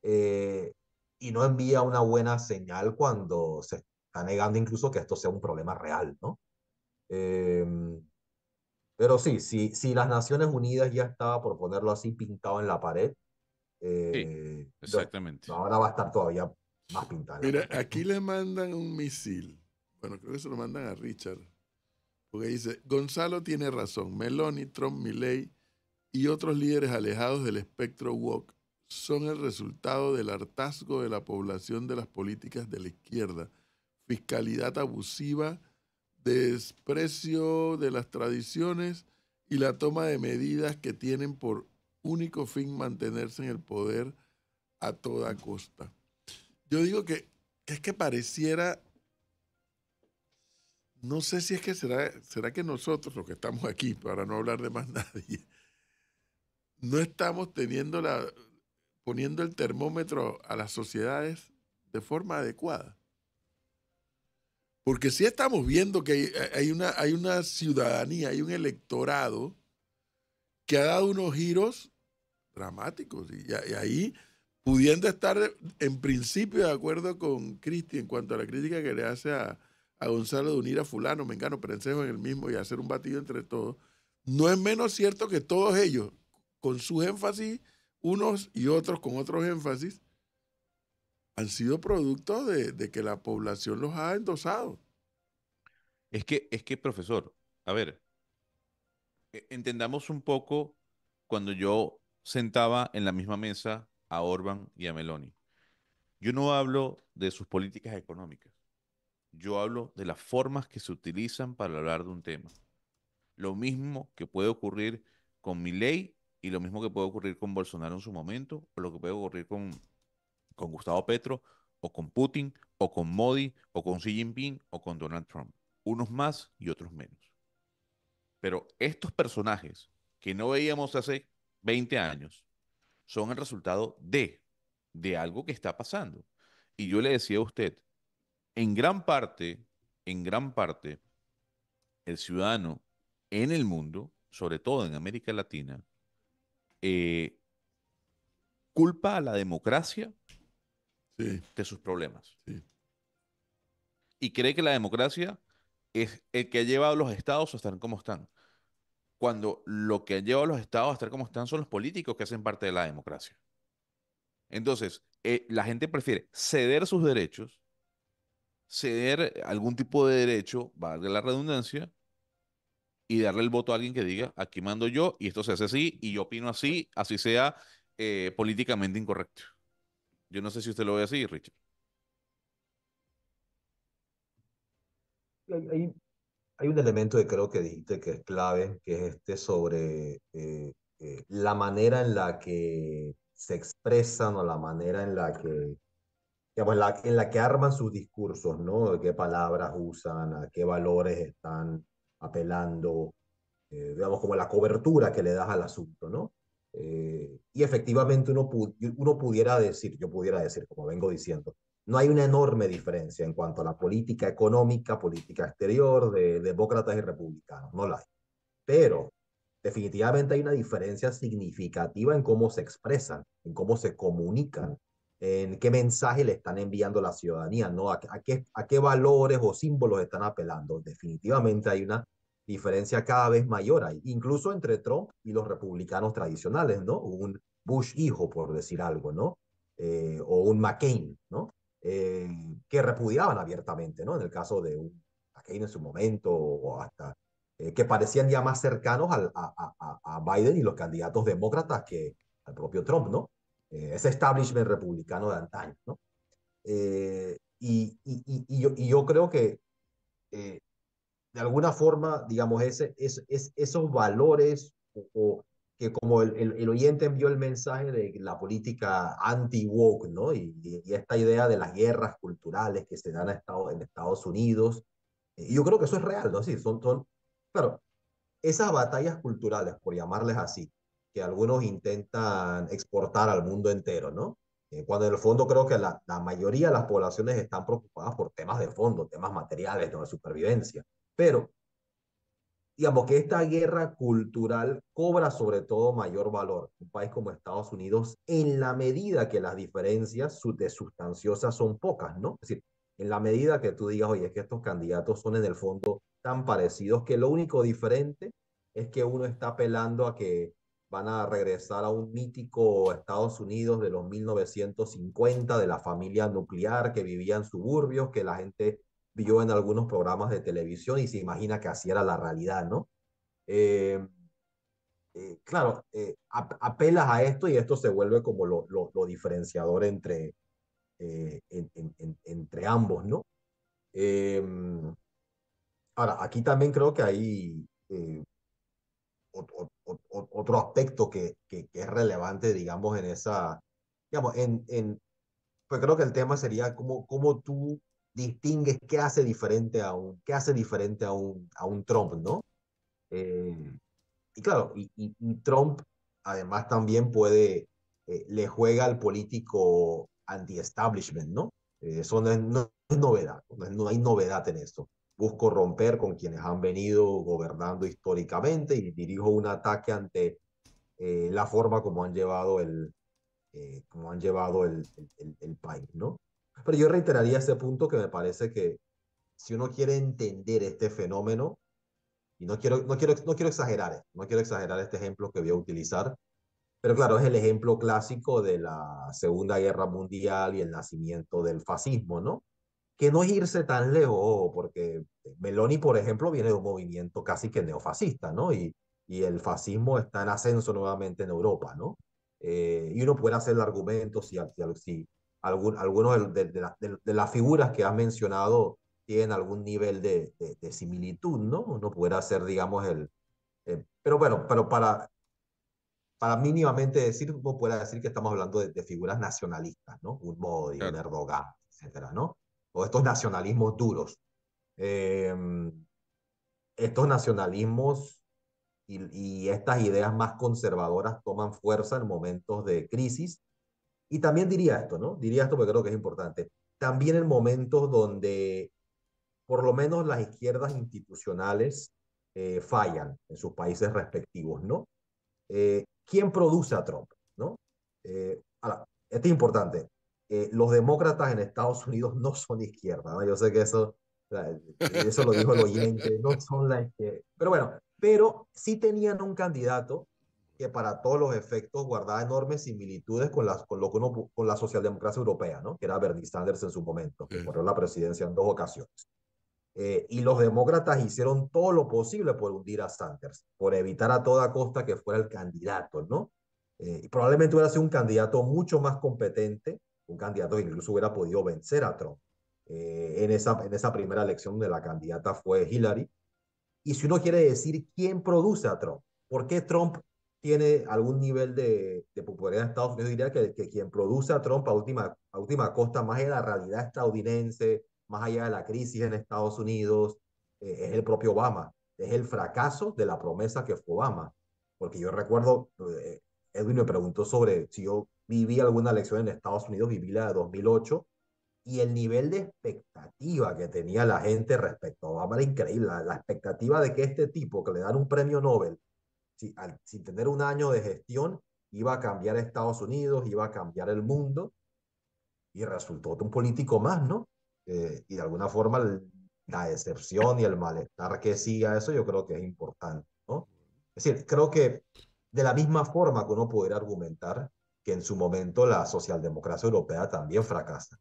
Eh, y no envía una buena señal cuando se está negando incluso que esto sea un problema real, ¿no? Eh, pero sí, si las Naciones Unidas ya estaba, por ponerlo así, pintado en la pared, Sí, entonces exactamente. ahora va a estar todavía más pintado en la Mira, pared, aquí ¿no? le mandan un misil. Bueno, creo que se lo mandan a Richard. Porque dice, Gonzalo tiene razón. Meloni, Trump, Milley y otros líderes alejados del espectro woke son el resultado del hartazgo de la población de las políticas de la izquierda, fiscalidad abusiva, desprecio de las tradiciones y la toma de medidas que tienen por único fin mantenerse en el poder a toda costa. Yo digo que es que pareciera, no sé si es que será que nosotros, los que estamos aquí, para no hablar de más nadie, no estamos poniendo el termómetro a las sociedades de forma adecuada. Porque sí estamos viendo que hay una ciudadanía, hay un electorado que ha dado unos giros dramáticos. Y ahí, pudiendo estar en principio de acuerdo con Cristi en cuanto a la crítica que le hace a Gonzalo de unir a fulano, mengano, perencejo en el mismo y hacer un batido entre todos, no es menos cierto que todos ellos, con sus énfasis, unos y otros con otros énfasis, han sido producto de que la población los ha endosado. Profesor, a ver, entendamos un poco cuando yo sentaba en la misma mesa a Orban y a Meloni. Yo no hablo de sus políticas económicas. Yo hablo de las formas que se utilizan para hablar de un tema. Lo mismo que puede ocurrir con Milei y lo mismo que puede ocurrir con Bolsonaro en su momento, o lo que puede ocurrir con Gustavo Petro, o con Putin, o con Modi, o con Xi Jinping, o con Donald Trump. Unos más y otros menos. Pero estos personajes que no veíamos hace 20 años son el resultado de algo que está pasando. Y yo le decía a usted, en gran parte, en gran parte, el ciudadano en el mundo, sobre todo en América Latina, eh, culpa a la democracia Sí, de sus problemas. sí. Y cree que la democracia es el que ha llevado a los estados a estar como están. cuando lo que ha llevado a los estados a estar como están son los políticos que hacen parte de la democracia. Entonces, la gente prefiere ceder sus derechos, ceder algún tipo de derecho, valga la redundancia, y darle el voto a alguien que diga, aquí mando yo y esto se hace así y yo opino así, así sea políticamente incorrecto. Yo no sé si usted lo ve así, Richard. Hay, hay un elemento que creo que dijiste que es clave, que es este sobre la manera en la que se expresan o la manera en la que, digamos, en la que arman sus discursos, ¿no? ¿Qué palabras usan? ¿A qué valores están apelando? Digamos, como la cobertura que le das al asunto, ¿no? Y efectivamente uno pudiera decir, yo pudiera decir, como vengo diciendo, no hay una enorme diferencia en cuanto a la política económica, política exterior de demócratas y republicanos, no la hay. Pero definitivamente hay una diferencia significativa en cómo se expresan, en cómo se comunican, en qué mensaje le están enviando a la ciudadanía, ¿no? A qué valores o símbolos están apelando. Definitivamente hay una diferencia cada vez mayor ahí, incluso entre Trump y los republicanos tradicionales, ¿no? Un Bush hijo, por decir algo, ¿no? O un McCain, ¿no? Que repudiaban abiertamente, ¿no? En el caso de un McCain en su momento, o hasta que parecían ya más cercanos a Biden y los candidatos demócratas que al propio Trump, ¿no? Ese establishment republicano de antaño, ¿no? Y yo creo que de alguna forma, digamos, esos valores o que como el oyente envió el mensaje de la política anti-woke, ¿no? Y esta idea de las guerras culturales que se dan en Estados Unidos, y yo creo que eso es real, ¿no? Sí, claro, esas batallas culturales, por llamarles así, que algunos intentan exportar al mundo entero, ¿no? Cuando en el fondo creo que la mayoría de las poblaciones están preocupadas por temas de fondo, temas materiales, ¿no? De supervivencia. Pero digamos que esta guerra cultural cobra sobre todo mayor valor en un país como Estados Unidos en la medida que las diferencias de sustanciosas son pocas, ¿no? Es decir, en la medida que tú digas, oye, es que estos candidatos son en el fondo tan parecidos que lo único diferente es que uno está apelando a que van a regresar a un mítico Estados Unidos de los 1950, de la familia nuclear que vivía en suburbios, que la gente vio en algunos programas de televisión y se imagina que así era la realidad, ¿no? Eh, claro, apelas a esto y esto se vuelve como lo diferenciador entre ambos, ¿no? Eh, ahora, aquí también creo que hay otro aspecto que es relevante, digamos, en esa, digamos, pues creo que el tema sería cómo tú distingues qué hace diferente a un Trump, ¿no? Eh, y claro, y Trump además también le juega al político anti-establishment, ¿no? Eso no es novedad, no hay novedad en esto. Busco romper con quienes han venido gobernando históricamente y dirijo un ataque ante la forma como han llevado el país, ¿no? Pero yo reiteraría ese punto que me parece que si uno quiere entender este fenómeno, y no quiero exagerar, no quiero exagerar este ejemplo que voy a utilizar, pero claro, es el ejemplo clásico de la Segunda Guerra Mundial y el nacimiento del fascismo, ¿no? Que no es irse tan lejos, ojo, porque Meloni, por ejemplo, viene de un movimiento casi que neofascista, ¿no? Y el fascismo está en ascenso nuevamente en Europa, ¿no? Y uno puede hacer el argumento si algunos de las figuras que has mencionado tienen algún nivel de similitud, ¿no? Uno puede hacer, digamos, pero bueno, pero para mínimamente decir, uno puede decir que estamos hablando de figuras nacionalistas, ¿no? Un Modi, un Claro. Erdogan, etcétera, ¿no? O estos nacionalismos duros. Eh, estos nacionalismos y estas ideas más conservadoras toman fuerza en momentos de crisis. Y también diría esto, ¿no? Diría esto porque creo que es importante. También en momentos donde por lo menos las izquierdas institucionales fallan en sus países respectivos, ¿no? ¿Quién produce a Trump? ¿No? Ahora, esto es importante. Los demócratas en Estados Unidos no son izquierda, ¿no? Yo sé que eso lo dijo el oyente, no son la izquierda. Pero bueno, pero sí tenían un candidato que para todos los efectos guardaba enormes similitudes con con la socialdemocracia europea, ¿no? Que era Bernie Sanders en su momento, que corrió la presidencia en 2 ocasiones. Y los demócratas hicieron todo lo posible por hundir a Sanders, por evitar a toda costa que fuera el candidato, ¿no? Y probablemente hubiera sido un candidato mucho más competente, un candidato que incluso hubiera podido vencer a Trump. En esa primera elección de la candidata fue Hillary. Y si uno quiere decir quién produce a Trump, ¿por qué Trump tiene algún nivel de popularidad en Estados Unidos? Diría que quien produce a Trump a última costa, más allá de la realidad estadounidense, más allá de la crisis en Estados Unidos, es el propio Obama. Es el fracaso de la promesa que fue Obama. Porque yo recuerdo, Edwin me preguntó sobre si yo viví alguna elección en Estados Unidos, viví la de 2008, y el nivel de expectativa que tenía la gente respecto a Obama era increíble. La expectativa de que este tipo, que le dan un premio Nobel, sin tener un año de gestión, iba a cambiar Estados Unidos, iba a cambiar el mundo, y resultó un político más, ¿no? Y de alguna forma la decepción y el malestar que siga eso, yo creo que es importante, ¿no? Es decir, creo que de la misma forma que uno podría argumentar que en su momento la socialdemocracia europea también fracasa,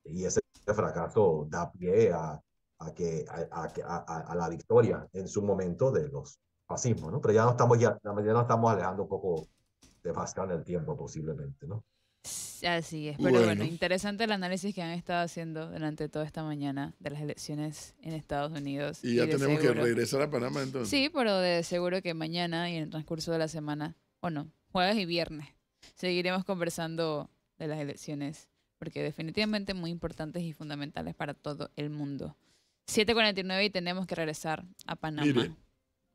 y ese fracaso da pie a la victoria en su momento de los fascismos, ¿no? Pero ya nos estamos alejando un poco demasiado en el tiempo posiblemente, ¿no? Así es, pero bueno, interesante el análisis que han estado haciendo durante toda esta mañana de las elecciones en Estados Unidos. Y ya tenemos que regresar a Panamá entonces. Sí, pero de seguro que mañana y en el transcurso de la semana, o no, jueves y viernes, seguiremos conversando de las elecciones, porque definitivamente muy importantes y fundamentales para todo el mundo. 7:49 y tenemos que regresar a Panamá. Mire,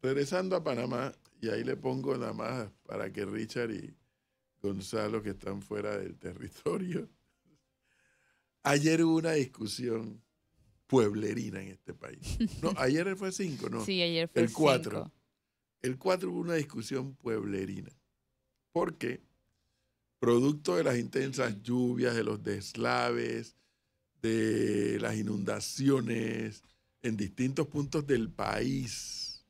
regresando a Panamá, y ahí le pongo nada más para que Richard y Gonzalo, que están fuera del territorio. Ayer hubo una discusión pueblerina en este país. No, ayer fue 5, ¿no? Sí, ayer fue el 4. 5. El 4 hubo una discusión pueblerina. Porque, producto de las intensas lluvias, de los deslaves, de las inundaciones en distintos puntos del país,